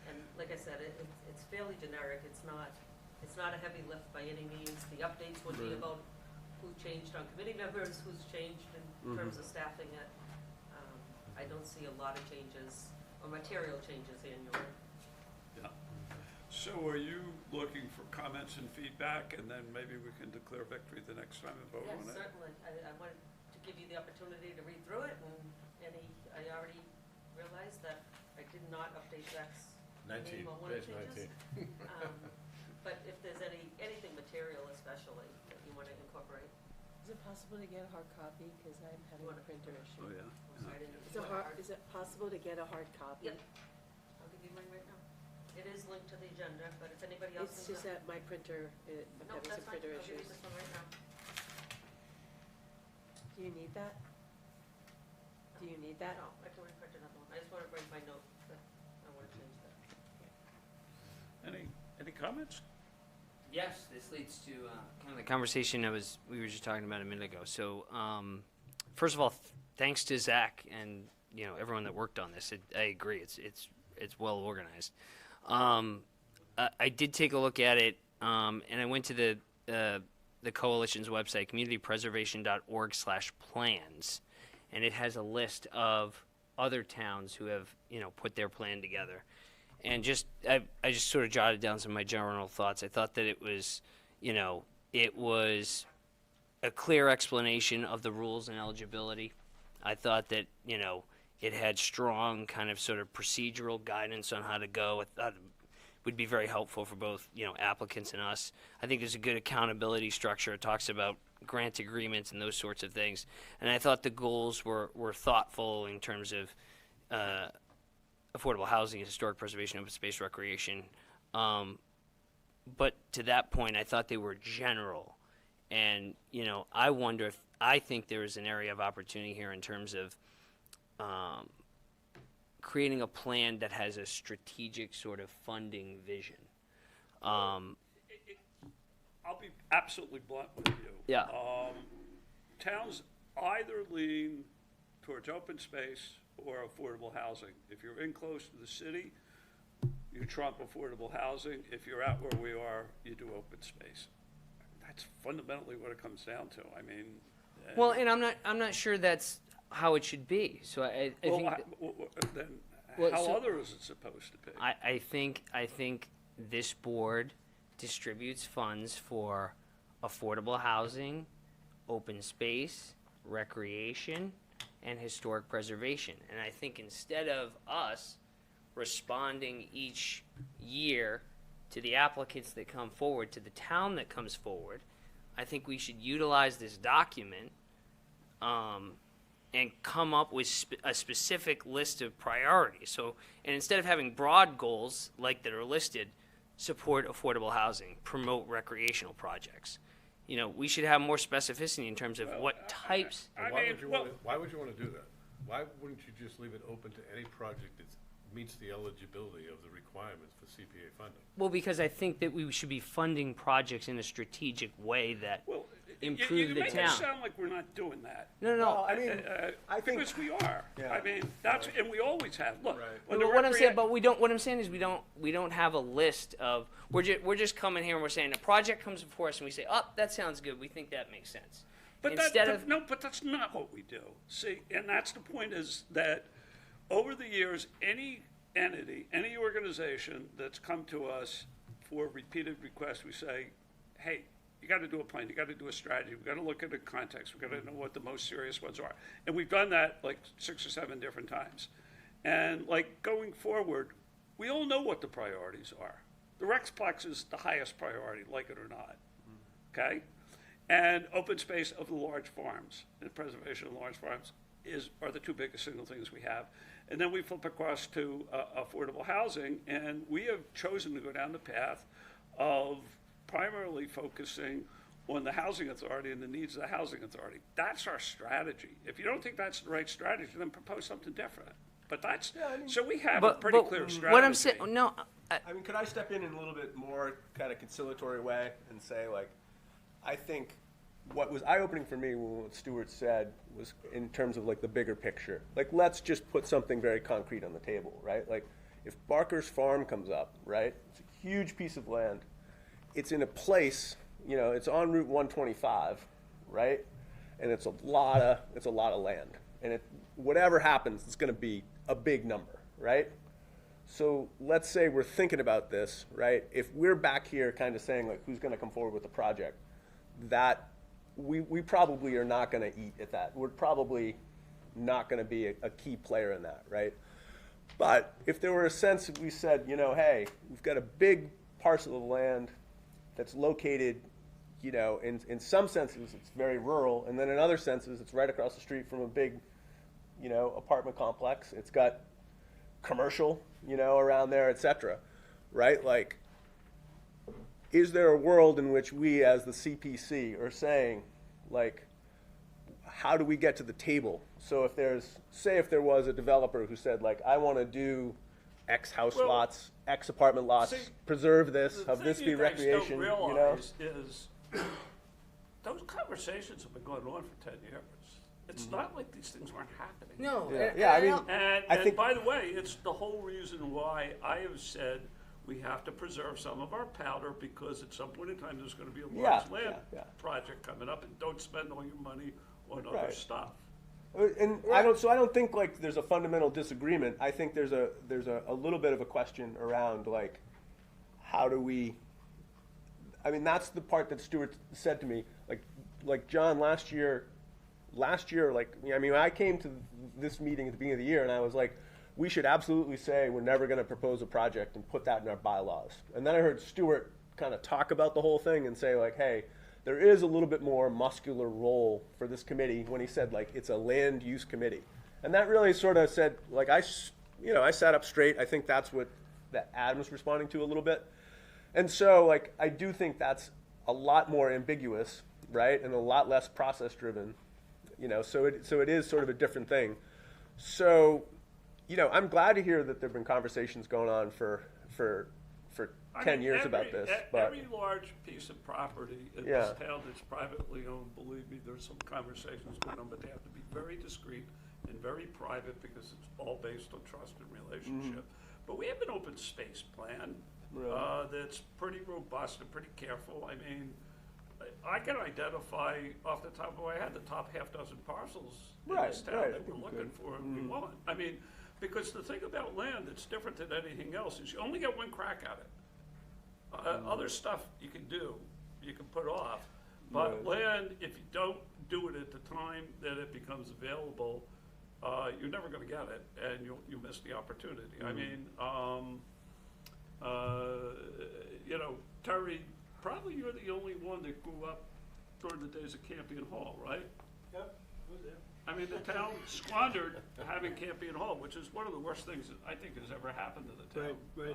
and like I said, it's fairly generic. It's not a heavy lift by any means. The updates would be about who changed on committee members, who's changed in terms of staffing it. I don't see a lot of changes or material changes annually. Yeah. So are you looking for comments and feedback, and then maybe we can declare victory the next time and vote Yes, on it? certainly. I wanted to give you the opportunity to read through it, and I already realized that I did not update Zach's name on one of the changes. But if there's anything material especially that you want to incorporate. Is it possible to get a hard copy? Because I'm having a printer issue. Oh, yeah. I didn't- Is it possible to get a hard copy? Yep. I'll give you mine right now. It is linked to the agenda, but if anybody else It's needs just that my printer, I'm No, having that's some fine. printer I'll give you issues. this one right now. Do you need that? Do you need that? No, I can reprint another one. I just want to bring my note that I want to change that. Any comments? Yes, this leads to kind of the conversation we were just talking about a minute ago. So, first of all, thanks to Zach and everyone that worked on this. I agree, it's well organized. I did take a look at it, and I went to the coalition's website, communitypreservation.org/plans, and it has a list of other towns who have put their plan together. And I just sort of jotted down some of my general thoughts. I thought that it was a clear explanation of the rules and eligibility. I thought that, it had strong kind of sort of procedural guidance on how to go. I thought it would be very helpful for both, applicants and us. I think there's a good accountability structure. It talks about grant agreements and those sorts of things. And I thought the goals were thoughtful in terms of affordable housing, historic preservation, open space, recreation. But to that point, I thought they were general. And, I think there is an area of opportunity here in terms of creating a plan that has a strategic sort of funding vision. I'll be absolutely blunt with you. Yeah. Towns either lean towards open space or affordable housing. If you're in close to the city, you trump affordable housing. If you're out where we are, you do open space. That's fundamentally what it comes down to. I mean, Well, and I'm not sure that's how it should be. So I well, think then Well, how so- other is it supposed to be? I think this board distributes funds for affordable housing, open space, recreation, and historic preservation. And I think instead of us responding each year to the applicants that come forward, to the town that comes forward, I think we should utilize this document and come up with a specific list of priorities. So, and instead of having broad goals like that are listed, support affordable housing, promote recreational projects. We should have more specificity in terms of what types. I Why mean, would you well- want to, why would you want to do that? Why wouldn't you just leave it open to any project that meets the eligibility of the requirements for CPA funding? Well, because I think that we should be funding projects in a strategic way that Well, improve you the make it town. sound like we're not doing that. No, Well, I mean, I think, Because we are. Yeah. I mean, that's, and we always have. Look, Right. when But the what I'm saying, recrea- but we don't. What I'm saying is we don't have a list of. We're just coming here and we're saying a project comes before us and we say, oh, that sounds good. We think that makes sense. But Instead of no, but that's not what we do. See, and that's the point is that over the years, any entity, any organization that's come to us for repeated requests, we say, hey, you got to do a plan, you got to do a strategy, we got to look at the context, we got to know what the most serious ones are. And we've done that like 6 or 7 different times. And like going forward, we all know what the priorities are. The Rexplex is the highest priority, like it or not, okay? And open space of the large farms and preservation of large farms are the 2 biggest single things we have. And then we flip across to affordable housing, and we have chosen to go down the path of primarily focusing on the housing authority and the needs of the housing authority. That's our strategy. If you don't think that's the right strategy, then propose something different. But that's, so we have a pretty clear strategy. what I'm saying, no, I mean, could I step in a little bit more kind of conciliatory way and say, like, I think what was eye-opening for me when what Stuart said was in terms of like the bigger picture. Like, let's just put something very concrete on the table, right? Like, if Barker's Farm comes up, right? It's a huge piece of land. It's in a place, you know, it's on Route 125, right? And it's a lot of land. And whatever happens, it's going to be a big number, right? So let's say we're thinking about this, right? If we're back here kind of saying like who's going to come forward with the project, that we probably are not going to eat at that. We're probably not going to be a key player in that, right? But if there were a sense that we said, you know, hey, we've got a big parcel of land that's located, you know, in some senses it's very rural, and then in other senses it's right across the street from a big, you know, apartment complex. It's got commercial, you know, around there, et cetera, right? Like, is there a world in which we as the CPC are saying, like, how do we get to the table? So if if there was a developer who said, like, I want to do X house lots, X apartment lots, see, preserve this, The have this thing be you guys recreation, don't you know? realize is those conversations have been going on for 10 years. It's not like these things weren't happening. no. Yeah, I mean, And, I and think- by the way, it's the whole reason why I have said we have to preserve some of our powder, because at some point in time, there's gonna be a large land yeah. project coming up, and don't spend all your money on other Right. stuff. And I don't think like there's a fundamental disagreement. I think there's a little bit of a question around like how do we, I mean, that's the part that Stuart said to me, like John last year, like, I mean, I came to this meeting at the beginning of the year and I was like, we should absolutely say we're never going to propose a project and put that in our bylaws. And then I heard Stuart kind of talk about the whole thing and say like, hey, there is a little bit more muscular role for this committee when he said like it's a land use committee. And that really sort of said, like, I sat up straight. I think that's what that Adam's responding to a little bit. And so like, I do think that's a lot more ambiguous, right? And a lot less process driven, you know, so it is sort of a different thing. So, you know, I'm glad to hear that there've been conversations going on for 10 years about this, but Every large piece of property in Yeah. this town that's privately owned, believe me, there's some conversations going on, but they have to be very discreet and very private, because it's all based on trust and relationship. But we have an open space plan that's pretty robust and pretty careful. I mean, I can identify off the top of my head the top half dozen parcels in this town right, that we're looking for and we want. I mean, because the thing about land that's different than anything else is you only get one crack at it. Other stuff you can do, you can put off, but land, if you don't do it at the time that it becomes available, you're never gonna get it, and you'll miss the opportunity. I mean, you know, Terry, probably you're the only one that grew up during the days of Campion Hall, right? Yep, was there. I mean, the town squandered having Campion Hall, which is one of the worst things that I think has ever happened to the town. Right.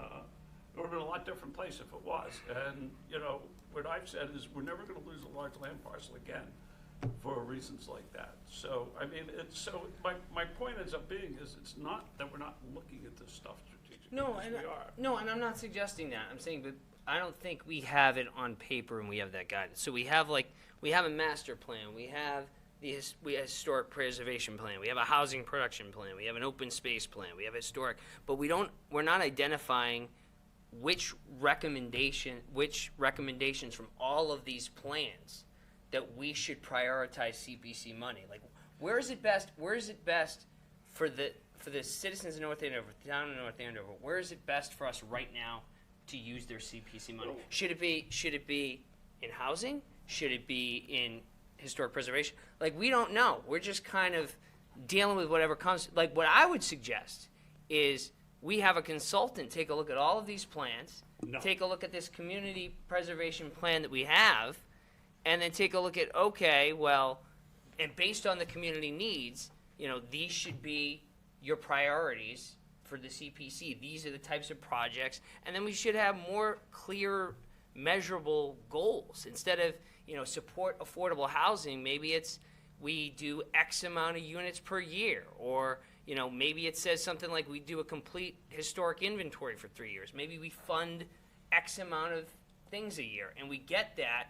It would have been a lot different place if it was. And, you know, what I've said is we're never gonna lose a large land parcel again for reasons like that. So, I mean, my point ends up being is it's not that we're not looking at this stuff strategically. No, as and we are. no, and I'm not suggesting that. I'm saying, but I don't think we have it on paper and we have that guidance. So we have a master plan, we have we have historic preservation plan, we have a housing production plan, we have an open space plan, we have historic, but we're not identifying which recommendations from all of these plans that we should prioritize CPC money. Like, where is it best for the citizens of North Andover, the town of North Andover, where is it best for us right now to use their CPC money? Should it be in housing? Should it be in historic preservation? Like, we don't know. We're just kind of dealing with whatever comes. Like, what I would suggest is we have a consultant take a look at all of these plans, take a look at this community preservation plan that we have, and then take a look at, okay, well, and based on the community needs, these should be your priorities for the CPC. These are the types of projects, and then we should have more clear, measurable goals. Instead of, support affordable housing, maybe it's we do X amount of units per year, or, maybe it says something like we do a complete historic inventory for 3 years. Maybe we fund X amount of things a year, and we get that,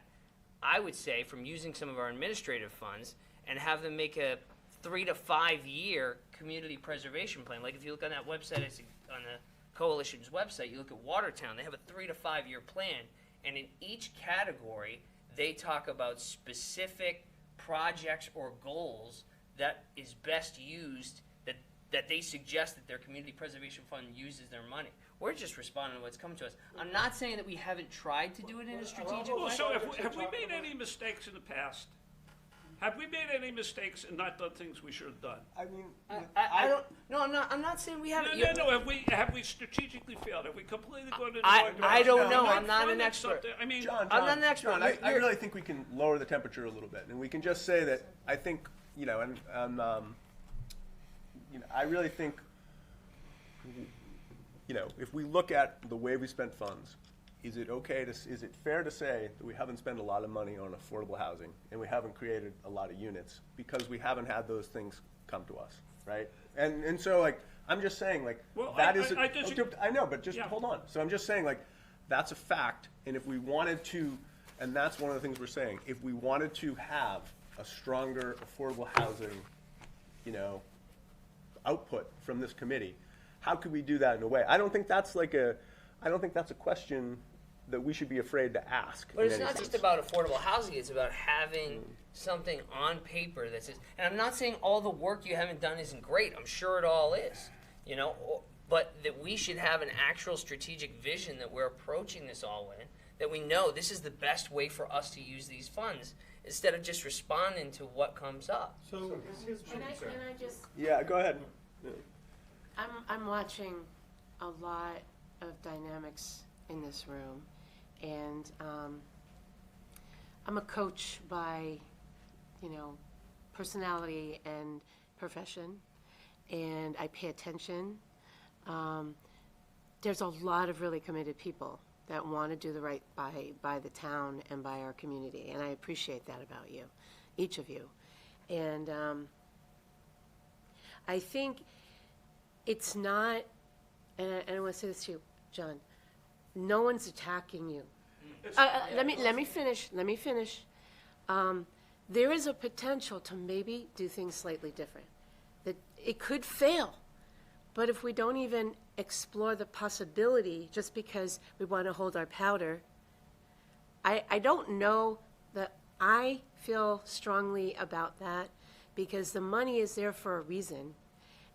I would say, from using some of our administrative funds and have them make a 3 to 5 year community preservation plan. Like, if you look on that website, on the coalition's website, you look at Watertown, they have a 3 to 5 year plan, and in each category, they talk about specific projects or goals that is best used, that they suggest that their community preservation fund uses their money. We're just responding to what's come to us. I'm not saying that we haven't tried to do it in a strategic Well, way. so have we made any mistakes in the past? Have we made any mistakes and not done things we should have done? I mean, I don't. No, I'm not saying we haven't. No. Have we strategically failed? Have we completely gone in the I wrong direction? don't know. We I'm not an funded expert. something- I mean, John, I'm not an expert. John, You're- I really think we can lower the temperature a little bit, and we can just say that I think, I really think, if we look at the way we spent funds, is it fair to say that we haven't spent a lot of money on affordable housing and we haven't created a lot of units because we haven't had those things come to us, right? And so, I'm just saying, Well, that I- is I disagree. I know, but just Yeah. hold on. So I'm just saying, that's a fact, and if we wanted to, and that's one of the things we're saying, if we wanted to have a stronger affordable housing, output from this committee, how could we do that in a way? I don't think that's a question that we should be afraid to ask. But in it's any not sense. just about affordable housing, it's about having something on paper that says, and I'm not saying all the work you haven't done isn't great, I'm sure it all is, but that we should have an actual strategic vision that we're approaching this all in, that we know this is the best way for us to use these funds, instead of just responding to what comes up. So, Can I just, Yeah, go ahead. I'm watching a lot of dynamics in this room, and I'm a coach by, personality and profession, and I pay attention. There's a lot of really committed people that want to do the right by the town and by our community, and I appreciate that about you, each of you. And I think it's not, and I want to say this to you, John, no one's attacking you. Let me finish. There is a potential to maybe do things slightly different. That it could fail, but if we don't even explore the possibility just because we want to hold our powder, I don't know that I feel strongly about that, because the money is there for a reason.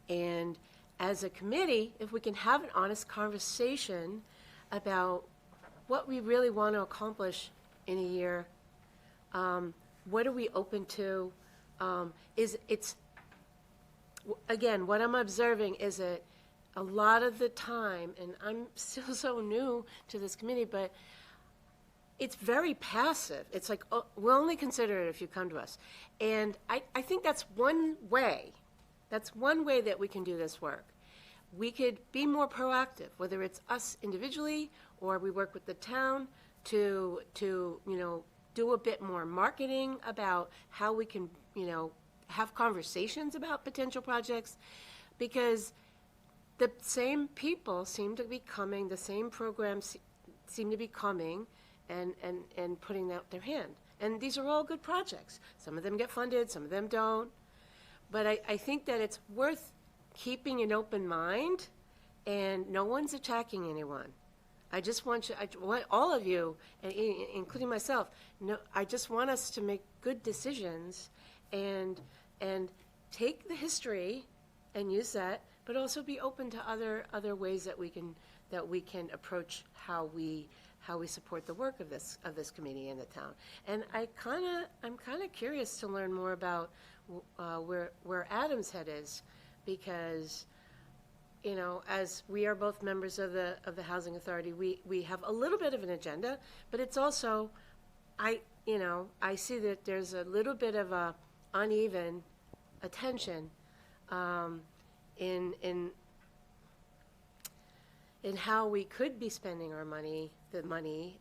And as a committee, if we can have an honest conversation about what we really want to accomplish in a year, what are we open to? Again, what I'm observing is that a lot of the time, and I'm still so new to this committee, but it's very passive. It's like, oh, we'll only consider it if you come to us. And I think that's one way. That's one way that we can do this work. We could be more proactive, whether it's us individually or we work with the town to do a bit more marketing about how we can, have conversations about potential projects. Because the same people seem to be coming, the same programs seem to be coming and putting out their hand. And these are all good projects. Some of them get funded, some of them don't. But I think that it's worth keeping an open mind, and no one's attacking anyone. I just want I want all of you, including myself, I just want us to make good decisions and take the history and use that, but also be open to other ways that we can approach how we support the work of this committee in the town. And I'm kind of curious to learn more about where Adam's head is, because, you know, as we are both members of the Housing Authority, we have a little bit of an agenda, but it's also, I see that there's a little bit of a uneven attention in how we could be spending our money,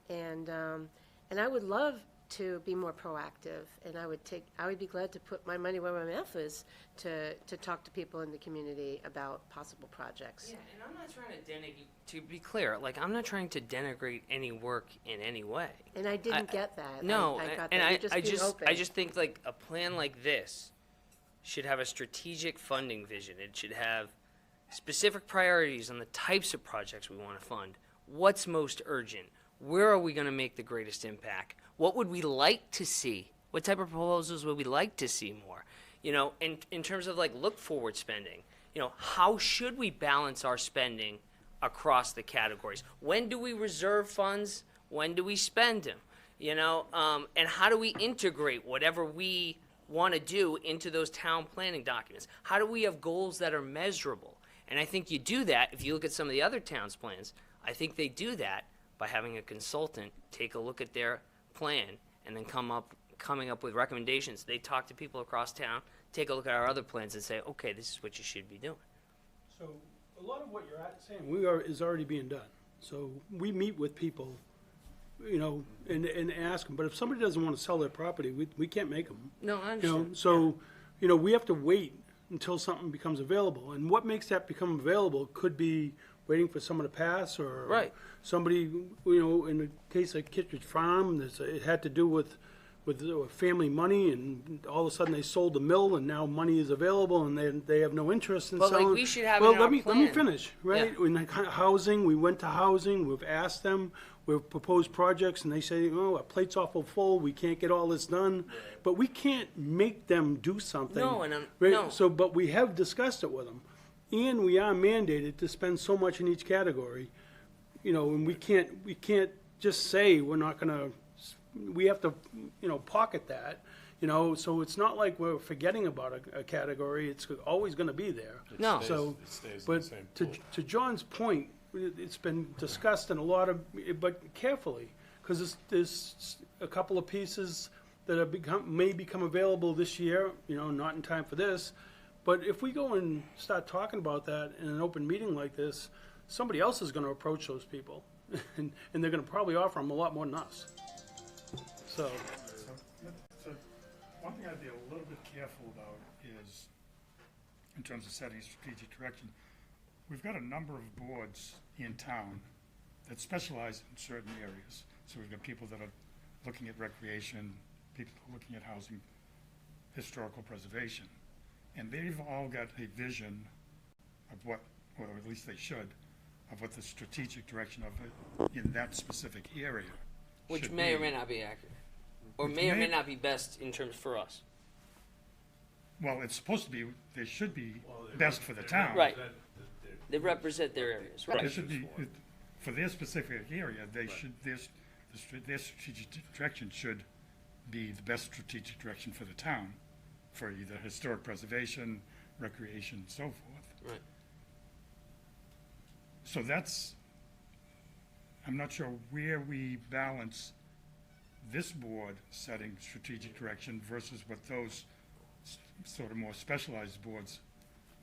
and I would love to be more proactive, and I would be glad to put my money where my mouth is to talk to people in the community about possible projects. Yeah, and I'm not trying to denigrate. To be clear, like, I'm not trying to denigrate any work in any way. And I didn't get that. No, I got and that. I just think like a plan like this should have a strategic funding vision. It should have specific priorities on the types of projects we want to fund. What's most urgent? Where are we going to make the greatest impact? What would we like to see? What type of proposals would we like to see more? You know, in terms of like look forward spending, you know, how should we balance our spending across the categories? When do we reserve funds? When do we spend them? You know, and how do we integrate whatever we want to do into those town planning documents? How do we have goals that are measurable? And I think you do that, if you look at some of the other towns' plans, I think they do that by having a consultant take a look at their plan and then coming up with recommendations. They talk to people across town, take a look at our other plans and say, okay, this is what you should be doing. So a lot of what you're saying is already being done. So we meet with people, you know, and ask them. But if somebody doesn't want to sell their property, we can't make them. No, I You understand. know, so, you know, we have to wait until something becomes available. And what makes that become available could be waiting for someone to pass, or Right. somebody, you know, in the case of Kittredge Farm, it had to do with family money, and all of a sudden they sold the mill, and now money is available, and they have no interest in But, like, selling. we should have it Well, in let our me plan. finish, right? Yeah. In the kind of housing, we went to housing, we've asked them, we've proposed projects, and they say, oh, our plate's awful full, we can't get all this done. But we can't make them do something. No, and I'm- right? no. So, but we have discussed it with them. And we are mandated to spend so much in each category, you know, and we can't just say we're not gonna, we have to, you know, pocket that, you know, so it's not like we're forgetting about a category, it's always gonna be there. No. So, It stays in the but same to, pool. to John's point, it's been discussed in a lot of, but carefully, because there's a couple of pieces that may become available this year, you know, not in time for this. But if we go and start talking about that in an open meeting like this, somebody else is gonna approach those people, and they're gonna probably offer them a lot more than us. So, So, one thing I'd be a little bit careful about is, in terms of setting strategic direction, we've got a number of boards in town that specialize in certain areas. So we've got people that are looking at recreation, people looking at housing, historical preservation. And they've all got a vision of what, or at least they should, of what the strategic direction of it in that specific area Which should may or be. may not be accurate. Or Which may or may- may not be best in terms for us. Well, it's supposed to be, they should be best for the town. Right. They represent their areas, There right? should be, for their specific area, they should, their strategic direction should be the best strategic direction for the town, for either historic preservation, recreation, and so forth. Right. So that's, I'm not sure where we balance this board setting strategic direction versus what those sort of more specialized boards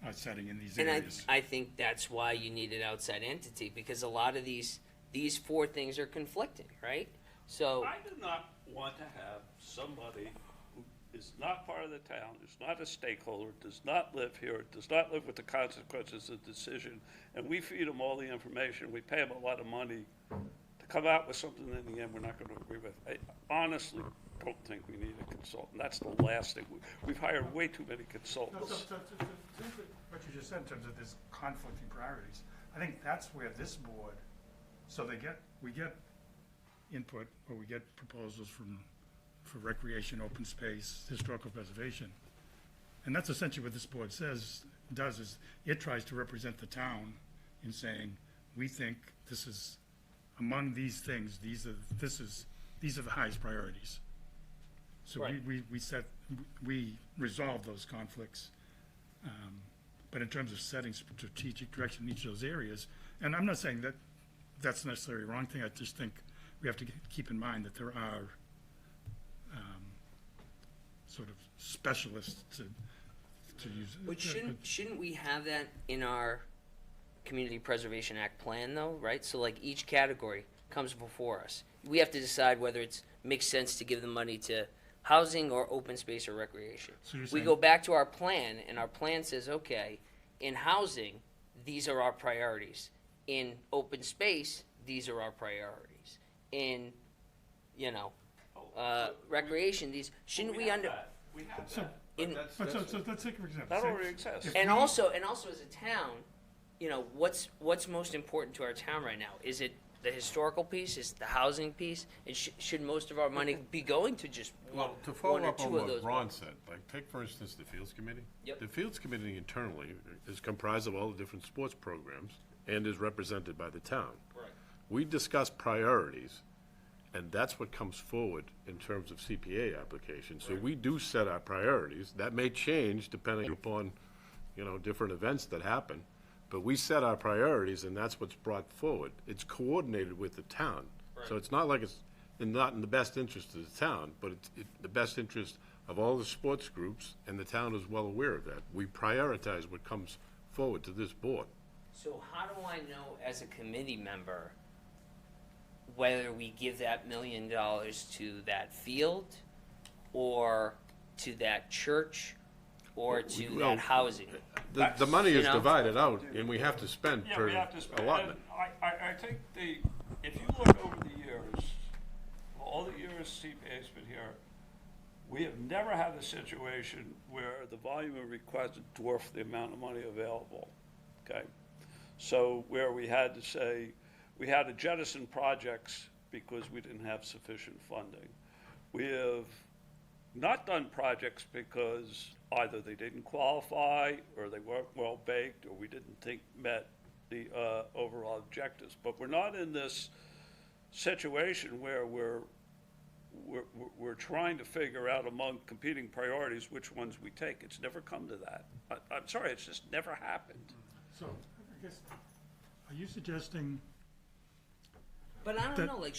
are setting in these And areas. I think that's why you need an outside entity, because a lot of these four things are conflicting, right? So, I do not want to have somebody who is not part of the town, is not a stakeholder, does not live here, does not live with the consequences of the decision, and we feed them all the information, we pay them a lot of money to come out with something in the end we're not going to agree with. I honestly don't think we need a consultant. That's the last thing. We've hired way too many No, consultants. what you just said in terms of this conflicting priorities, I think that's where this board, so we get input, or we get proposals for recreation, open space, historical preservation. And that's essentially what this board does is it tries to represent the town in saying, we think this is, among these things, these are the highest priorities. So Right. we resolve those conflicts. But in terms of setting strategic direction in each of those areas, and I'm not saying that that's necessarily a wrong thing, I just think we have to keep in mind that there are sort of specialists to use. But shouldn't we have that in our Community Preservation Act plan though, right? So like each category comes before us. We have to decide whether it makes sense to give the money to housing or open space or recreation. So you're We saying- go back to our plan and our plan says, okay, in housing, these are our priorities. In open space, these are our priorities. In, recreation, shouldn't we have that. We have that. in, But so let's take for example. That say- already exists. if and we- also as a town, what's most important to our town right now? Is it the historical piece? Is it the housing piece? And should most of our money be going to just one, Well, to follow one or up on two of what those? Ron said, like, take for instance the Fields Committee. Yep. The Fields Committee internally is comprised of all the different sports programs and is represented by the town. Right. We discuss priorities, and that's what comes forward in terms of CPA applications. So we do set our priorities. That may change depending upon, different events that happen. But we set our priorities, and that's what's brought forward. It's coordinated with the town. So it's not like it's not in the best interest of the town, but it's the best interest of all the sports groups, and the town is well aware of that. We prioritize what comes forward to this board. So how do I know as a committee member whether we give that $1 million to that field or to that church or to Well, that housing? The money is You know? divided out, and we have to spend Yeah, per we have to spend, and allotment. I think if you look over the years, all the years CPA's been here, we have never had a situation where the volume of requests dwarfed the amount of money available, okay? So where we had to say, we had to jettison projects because we didn't have sufficient funding. We have not done projects because either they didn't qualify, or they weren't well-baked, or we didn't think met the overall objectives. But we're not in this situation where we're trying to figure out among competing priorities which ones we take. It's never come to that. I'm sorry, it's just never happened. So, I guess, are you suggesting, But I don't That- know, like,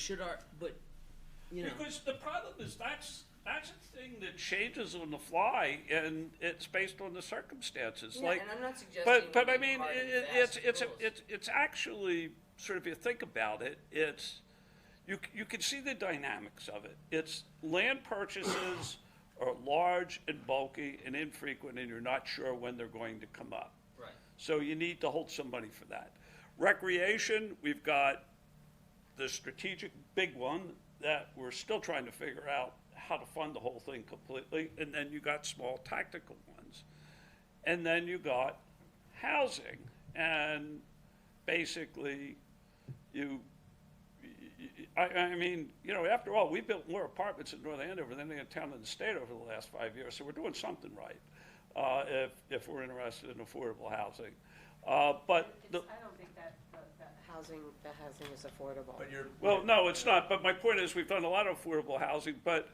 Because the problem is that's a thing that changes on the fly, and it's based on the circumstances. Yeah, like, and I'm not suggesting but we I make mean, hard and fast rules. it's actually sort of, if you think about it, you can see the dynamics of it. It's land purchases are large and bulky and infrequent, and you're not sure when they're going to come up. Right. So you need to hold some money for that. Recreation, we've got the strategic big one that we're still trying to figure out how to fund the whole thing completely, and then you got small tactical ones. And then you got housing, and basically I mean, after all, we built more apartments in North Andover than any town in the state over the last 5 years, so we're doing something right, if we're interested in affordable housing. But the, I don't think that housing is affordable. well, no, it's not, but my point is, we've done a lot of affordable housing, but,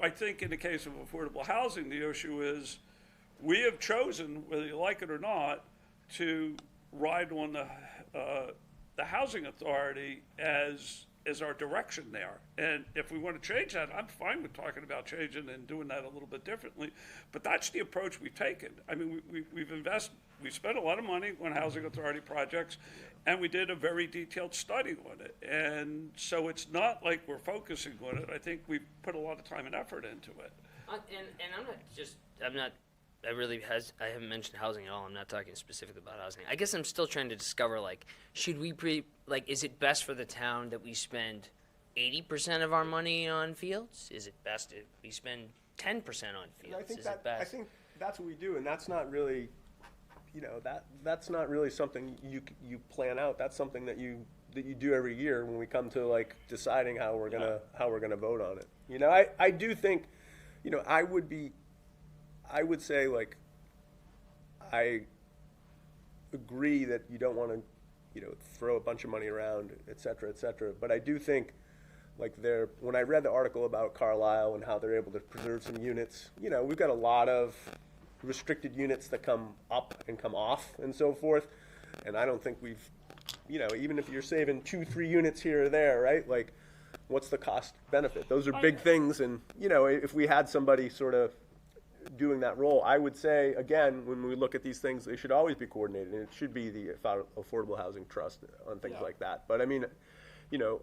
I think in the case of affordable housing, the issue is, we have chosen, whether you like it or not, to ride on the housing authority as our direction there. And if we want to change that, I'm fine with talking about changing and doing that a little bit differently, but that's the approach we've taken. I mean, we've spent a lot of money on housing authority projects, and we did a very detailed study on it. And so it's not like we're focusing on it. I think we've put a lot of time and effort into it. I haven't mentioned housing at all. I'm not talking specifically about housing. I guess I'm still trying to discover, like, should we is it best for the town that we spend 80% of our money on fields? Is it best if we spend 10% on fields? I think Is it best? I think that's what we do, and that's not really, that's not really something you plan out. That's something that you do every year when we come to like deciding how we're gonna vote on it. I do think, I would say, like, I agree that you don't want to, throw a bunch of money around, et cetera, but I do think, like, when I read the article about Carlisle and how they're able to preserve some units, we've got a lot of restricted units that come up and come off and so forth, and I don't think we've, even if you're saving 2-3 units here or there, right, like, what's the cost benefit? Those are big things, and, if we had somebody sort of doing that role, I would say, again, when we look at these things, they should always be coordinated, and it should be the Affordable Housing Trust on things like that. But I mean,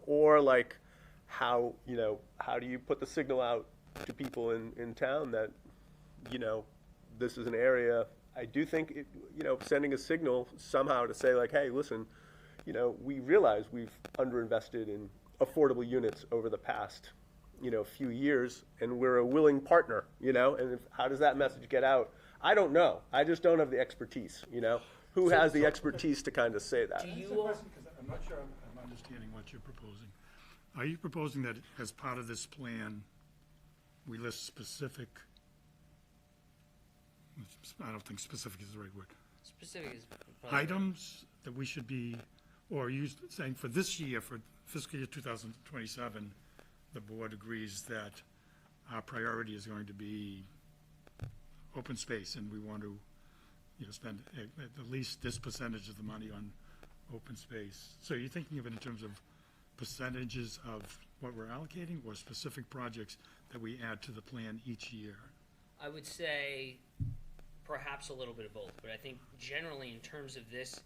or like how do you put the signal out to people in town that, this is an area, I do think, sending a signal somehow to say, like, hey, listen, we realize we've underinvested in affordable units over the past few years, and we're a willing partner, and how does that message get out? I don't know. I just don't have the expertise, Who has the expertise to kind of say that? That's a question, because I'm not sure I'm understanding what you're proposing. Are you proposing that as part of this plan, we list specific, I don't think specific is the right word, Specific is probably items that we should be, or are you saying for this year, for fiscal year 2027, the board agrees that our priority is going to be open space, and we want to, spend at least this percentage of the money on open space. So you're thinking of it in terms of percentages of what we're allocating, or specific projects that we add to the plan each year? I would say perhaps a little bit of both, but I think generally in terms of this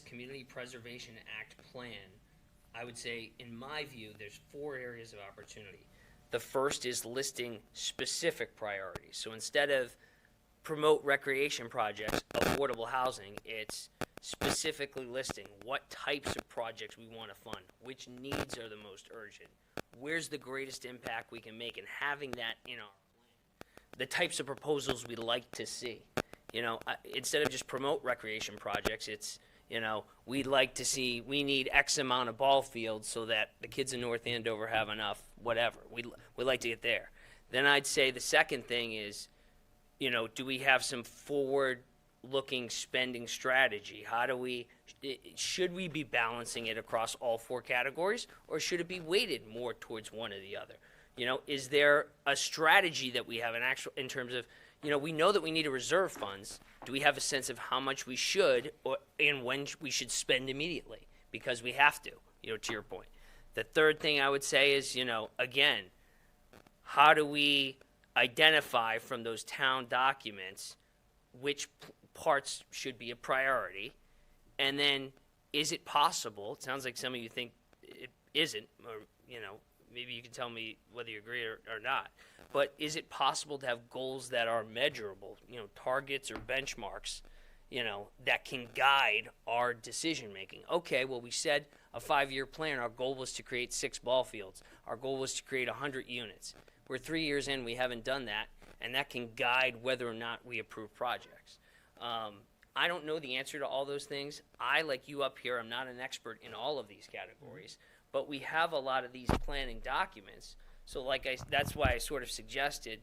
Community Preservation Act plan, I would say, in my view, there's 4 areas of opportunity. The first is listing specific priorities. So instead of promote recreation projects, affordable housing, it's specifically listing what types of projects we want to fund, which needs are the most urgent, where's the greatest impact we can make, and having that in our plan. The types of proposals we'd like to see. Instead of just promote recreation projects, it's, we'd like to see, we need X amount of ball fields so that the kids in North Andover have enough, whatever. We'd like to get there. Then I'd say the second thing is, do we have some forward-looking spending strategy? Should we be balancing it across all 4 categories, or should it be weighted more towards one or the other? Is there a strategy that we have in terms of, we know that we need to reserve funds. Do we have a sense of how much we should, and when we should spend immediately? Because we have to, to your point. The third thing I would say is, again, how do we identify from those town documents which parts should be a priority? And then, is it possible, it sounds like some of you think it isn't, or, maybe you can tell me whether you agree or not, but is it possible to have goals that are measurable, targets or benchmarks, that can guide our decision-making? Okay, well, we said a 5-year plan, our goal was to create 6 ball fields. Our goal was to create 100 units. We're 3 years in, we haven't done that, and that can guide whether or not we approve projects. I don't know the answer to all those things. I, like you up here, I'm not an expert in all of these categories, but we have a lot of these planning documents. So that's why I sort of suggested,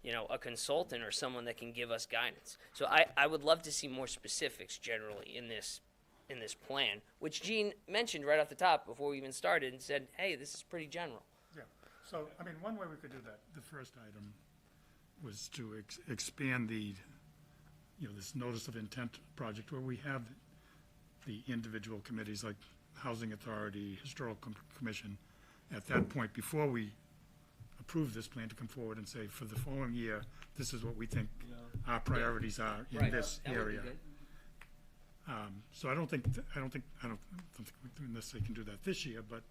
a consultant or someone that can give us guidance. So I would love to see more specifics generally in this plan, which Gene mentioned right off the top before we even started and said, hey, this is pretty general. Yeah, so, one way we could do that, the first item was to expand the, this notice of intent project, where we have the individual committees like Housing Authority, Historical Commission, at that point, before we approve this plan, to come forward and say, for the following year, this is what we think our priorities are in this area. So I don't think we necessarily can do that this year, but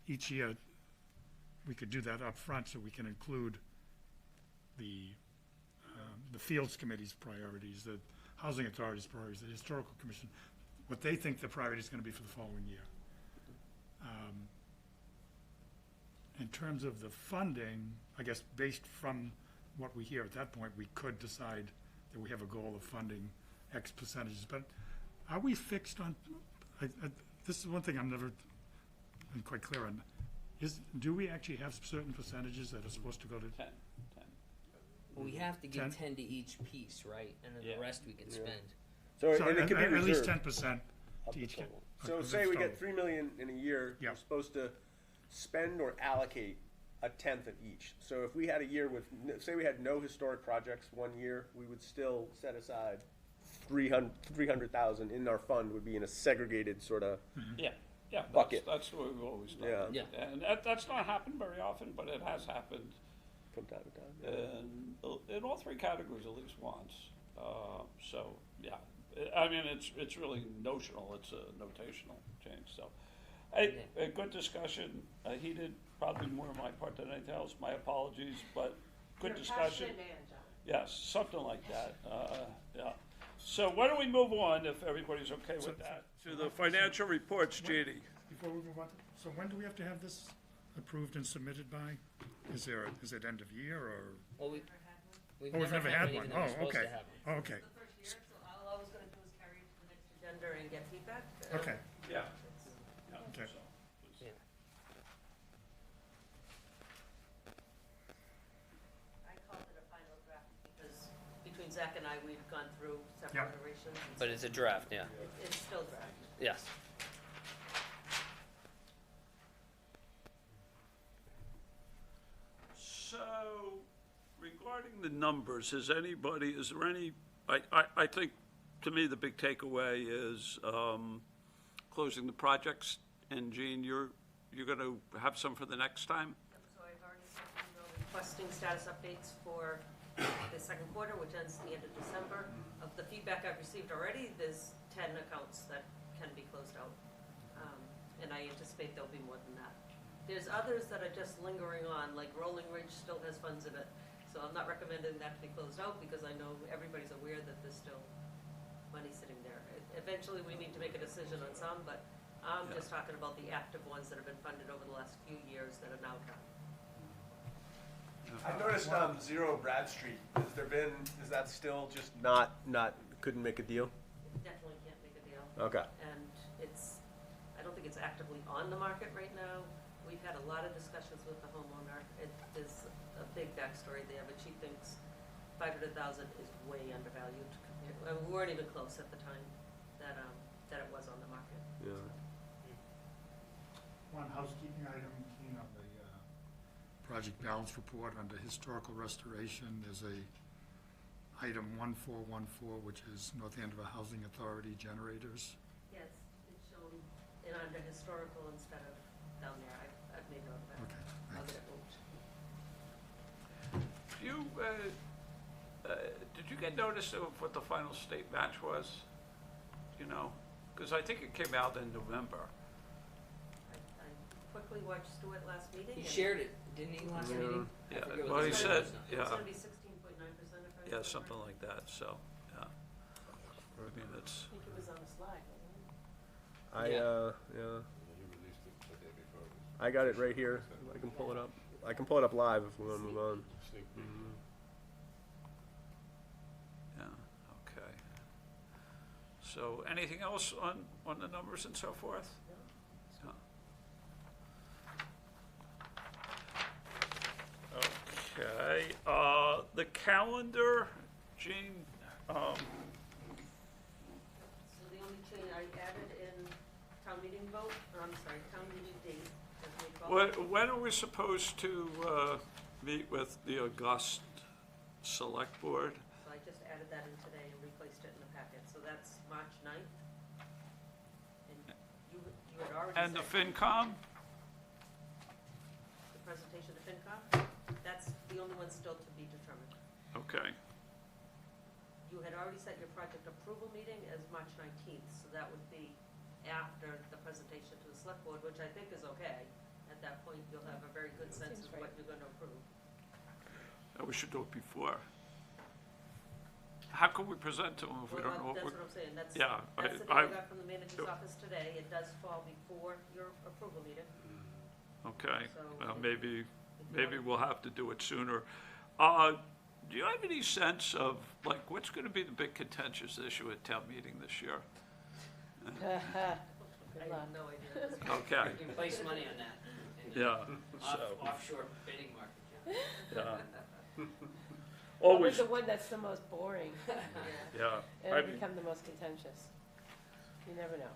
each year, we could do that up front so we can include the Fields Committee's priorities, the Housing Authority's priorities, the Historical Commission, what they think the priority is going to be for the following year. In terms of the funding, I guess based from what we hear at that point, we could decide that we have a goal of funding X percentages. But are we fixed on, this is one thing I'm never been quite clear on. Do we actually have certain percentages that are supposed to go to? 10. We have to give 10? 10 to each piece, right? And then Yeah. the rest we can spend. So, So and it could be at least reserved 10% of to the each. total. of So the say we total. get 3 million in a year, Yeah. we're supposed to spend or allocate a tenth of each. So if we had a year with, say we had no historic projects one year, we would still set aside 300,000 in our fund would be in a segregated sort of, Yeah, yeah, Bucket. that's the way we've always done Yeah. it. Yeah. And that's not happened very often, but it has happened from time to time. in all three categories at least once. So, yeah, I mean, it's really notional, it's a notational change, so. Hey, a good discussion, heated, probably more on my part than anything else, my apologies, but good discussion. Yes, something like that, yeah. So why don't we move on, if everybody's okay with that, to the financial reports, Jeannie. Before we move on, so when do we have to have this approved and submitted by? Is it end of year or? Well, we've Oh, we've never had one. even though we're Oh, supposed to okay. have Oh, okay, The first year, so all I was gonna do is carry it to the next agenda and get feedback. okay, Yeah. okay. Yeah. I called it a final draft because between Zach and I, we've gone through Yeah. several iterations. and But it's a draft, yeah. It's still draft. Yes. So, regarding the numbers, is there any, I think, to me, the big takeaway is closing the projects. And Jean, you're gonna have some for the next time? So I've already sent an email requesting status updates for the second quarter, which ends at the end of December. Of the feedback I've received already, there's 10 accounts that can be closed out. And I anticipate there'll be more than that. There's others that are just lingering on, like Rolling Ridge still has funds in it. So I'm not recommending that to be closed out because I know everybody's aware that there's still money sitting there. Eventually, we need to make a decision on some, but I'm just talking about the active ones that have been funded over the last few years that are now done. I noticed, Zero Brad Street, is that still just couldn't make a deal? Definitely can't make a deal. Okay. And I don't think it's actively on the market right now. We've had a lot of discussions with the homeowner. There's a big backstory there, but she thinks 500,000 is way undervalued compared, we weren't even close at the time that it was on the market. Yeah. One housekeeping item, Keen, on the project balance report under historical restoration, there's a item 1414, which is North Andover Housing Authority generators. Yes, it's shown under historical instead of down there. I've made note of that. Okay, I'll thanks. get it moved. Did you get notice of what the final state match was? You know, because I think it came out in November. I quickly watched Stuart last meeting. He and shared it, didn't he, last meeting? I Yeah, forget what well, the he number said, was now. yeah. It's gonna be 16.9% if I Yeah, remember. something like that, so, yeah. I mean, it's, I think it was on the slide, wasn't it? Yeah. I got it right here. I can pull it up. I can pull it up live if we want to move on. yeah, okay. So, anything else on the numbers and so forth? No. Okay, the calendar, Jean, So the only change I added in town meeting vote, town meeting date, as we call it. when are we supposed to meet with the August Select Board? So I just added that in today and replaced it in the packet, so that's March 9th. And you had already And the said FinCom? the presentation to FinCom, that's the only one still to be determined. Okay, You had already set your project approval meeting as March 19th, so that would be after the presentation to the select board, which I think is okay at that point, you'll have a very good sense Seems of right. what you're gonna approve. And we should do it before. How can we present to them if we Well, don't know what that's we're? what I'm saying, that's, Yeah, that's the I- thing I got from the manager's office today, it does fall before your approval meeting. Okay, So well, if- maybe, if you maybe wanna- we'll have to do it sooner. Do you have any sense of, like, what's gonna be the big contentious issue at town meeting this year? I have no idea. at this point. Okay, You can place money on that. in the yeah, so, Offshore bidding market, John. yeah. Always Always, the one that's the most boring. yeah, I It'll mean, become the most contentious. You never know.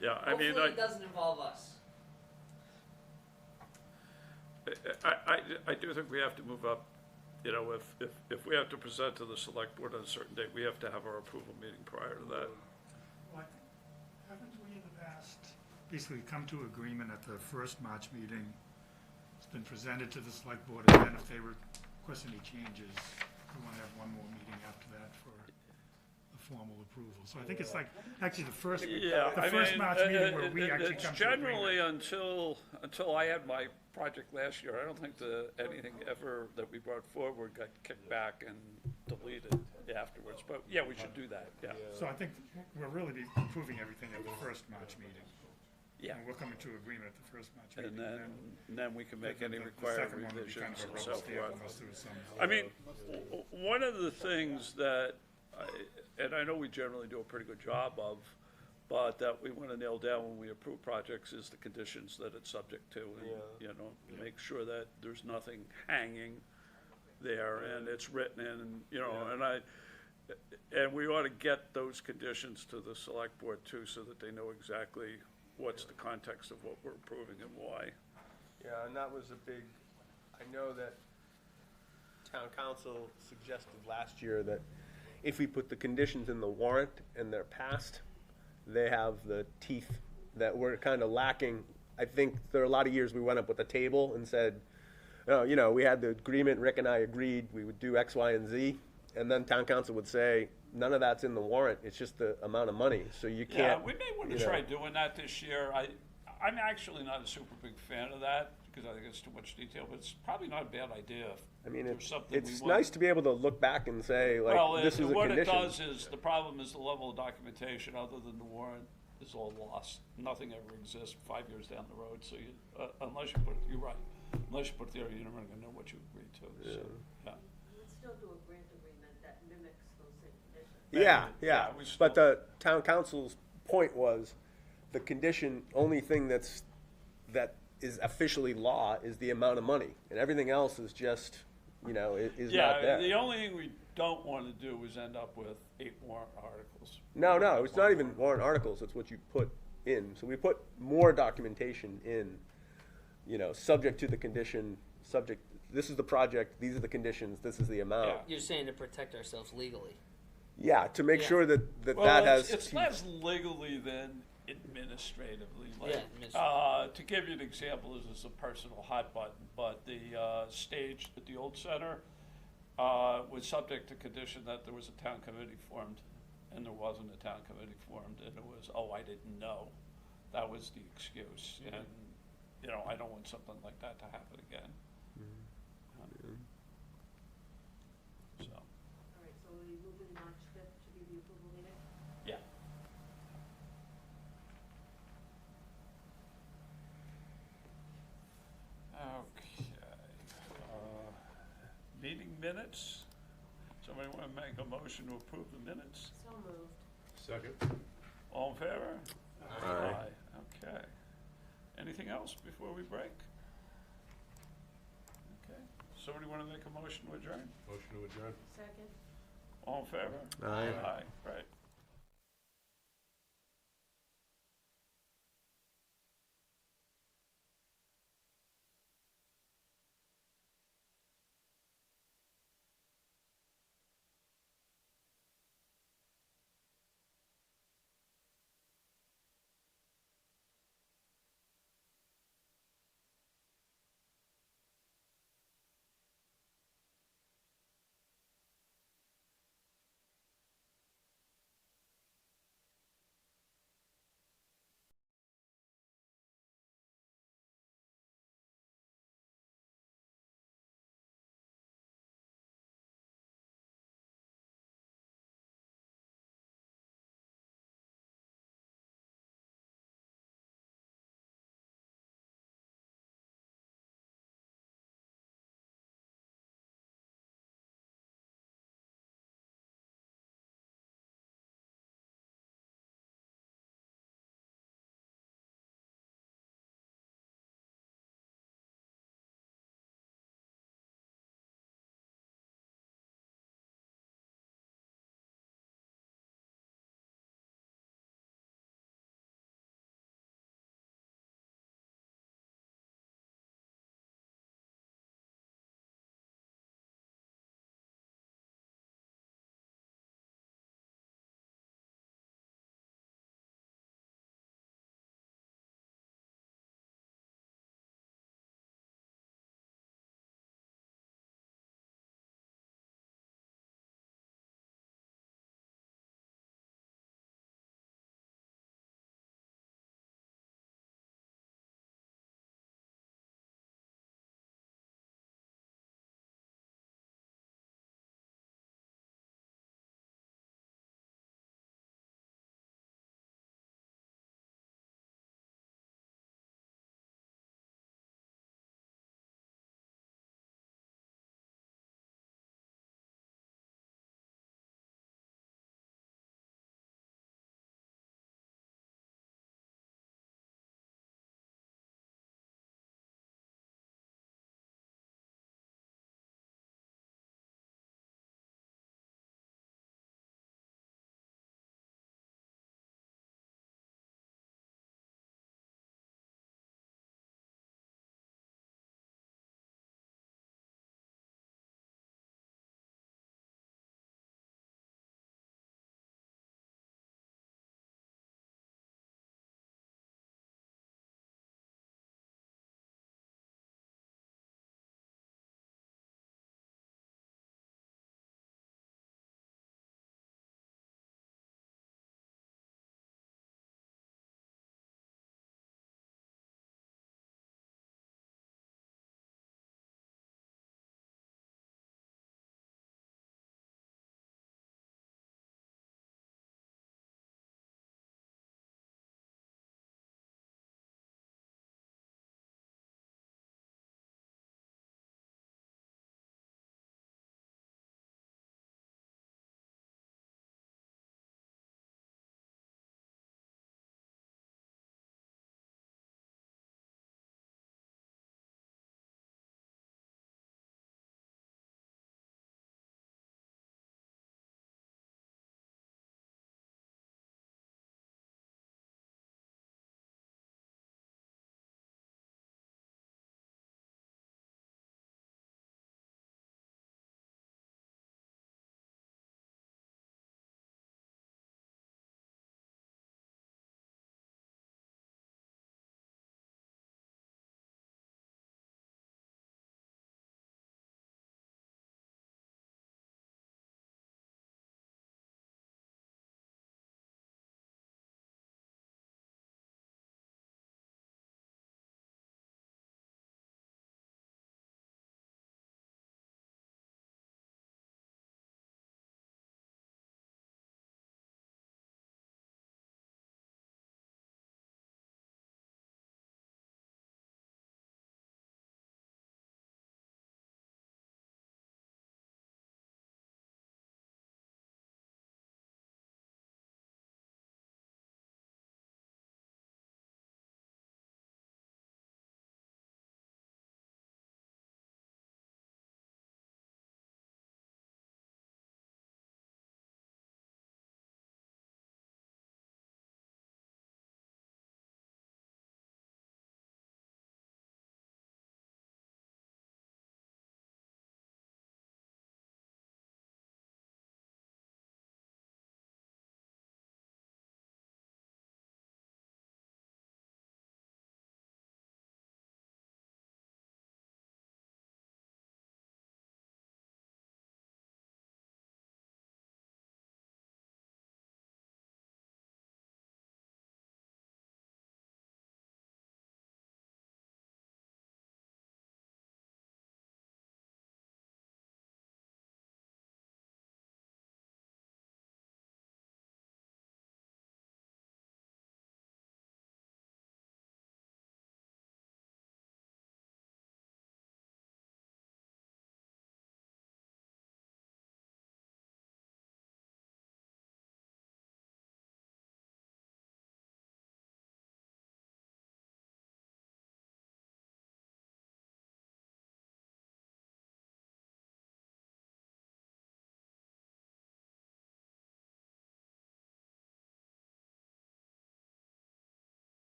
yeah, I mean, Hopefully it doesn't involve us. I do think we have to move up, you know, if we have to present to the select board on a certain date, we have to have our approval meeting prior to that. What, haven't we in the past basically come to agreement at the first March meeting? It's been presented to the select board, and then if they request any changes, we want to have one more meeting after that for the formal approval. So I think it's like, actually the first, Yeah, the I first mean, March meeting where we actually it's come to agreement. generally until I had my project last year, I don't think anything ever that we brought forward got kicked back and deleted afterwards, but yeah, we should do that, yeah. So I think we'll really be approving everything at the first March meeting. Yeah, And we'll come into agreement at the first March and meeting. then we can make any the required second one will be kind revisions of a and so rubber stamp forth. unless there was some. I mean, one of the things that, and I know we generally do a pretty good job of, but that we want to nail down when we approve projects is the conditions that it's subject to. And, you know, make sure that there's nothing hanging there and it's written in, and, you know, and we ought to get those conditions to the select board too, so that they know exactly what's the context of what we're approving and why. Yeah, and that was a big, I know that town council suggested last year that if we put the conditions in the warrant and they're passed, they have the teeth that we're kind of lacking. I think there are a lot of years we went up with a table and said, oh, you know, we had the agreement, Rick and I agreed we would do X, Y, and Z, and then town council would say, none of that's in the warrant, it's just the amount of money, so you Yeah, can't. we may want you to know. try doing that this year. I'm actually not a super big fan of that, because I think it's too much detail, but it's probably not a bad idea. I mean, There's something we it's want- nice to be able to look back and say, like, Well, this is a what it condition. does is, the problem is the level of documentation, other than the warrant, is all lost. Nothing ever exists 5 years down the road, so you, unless you put, you're right, unless you put it there, you're never gonna know what you agreed to, so, yeah. Let's still do a grant agreement that mimics those same conditions. Yeah, Yeah, yeah, we but still- the town council's point was, the condition, only thing that is officially law is the amount of money, and everything else is just, you know, is not Yeah, the there. only thing we don't wanna do is end up with 8 warrant articles. No, it's not even warrant articles, it's what you put in, so we put more documentation in, you know, subject to the condition, this is the project, these are the conditions, this is the amount. Yeah. You're saying to protect ourselves legally. Yeah, to make Yeah. sure that Well, has. it's teeth. less legally than administratively. Like, Yeah, administratively. to give you an example, this is a personal hot button, but the stage at the old center was subject to condition that there was a town committee formed, and there wasn't a town committee formed, and it was, oh, I didn't know. That was the excuse, and, you know, I don't want something like that to happen again. So, All right, so we move in March 5th to be the approval meeting? yeah. Okay. Meeting minutes. Somebody want to make a motion to approve the minutes? So moved. Second. All in favor? Aye. Okay. Anything else before we break? Okay. Somebody want to make a motion to adjourn? Motion to adjourn. Second. All in favor? Aye. Aye, right.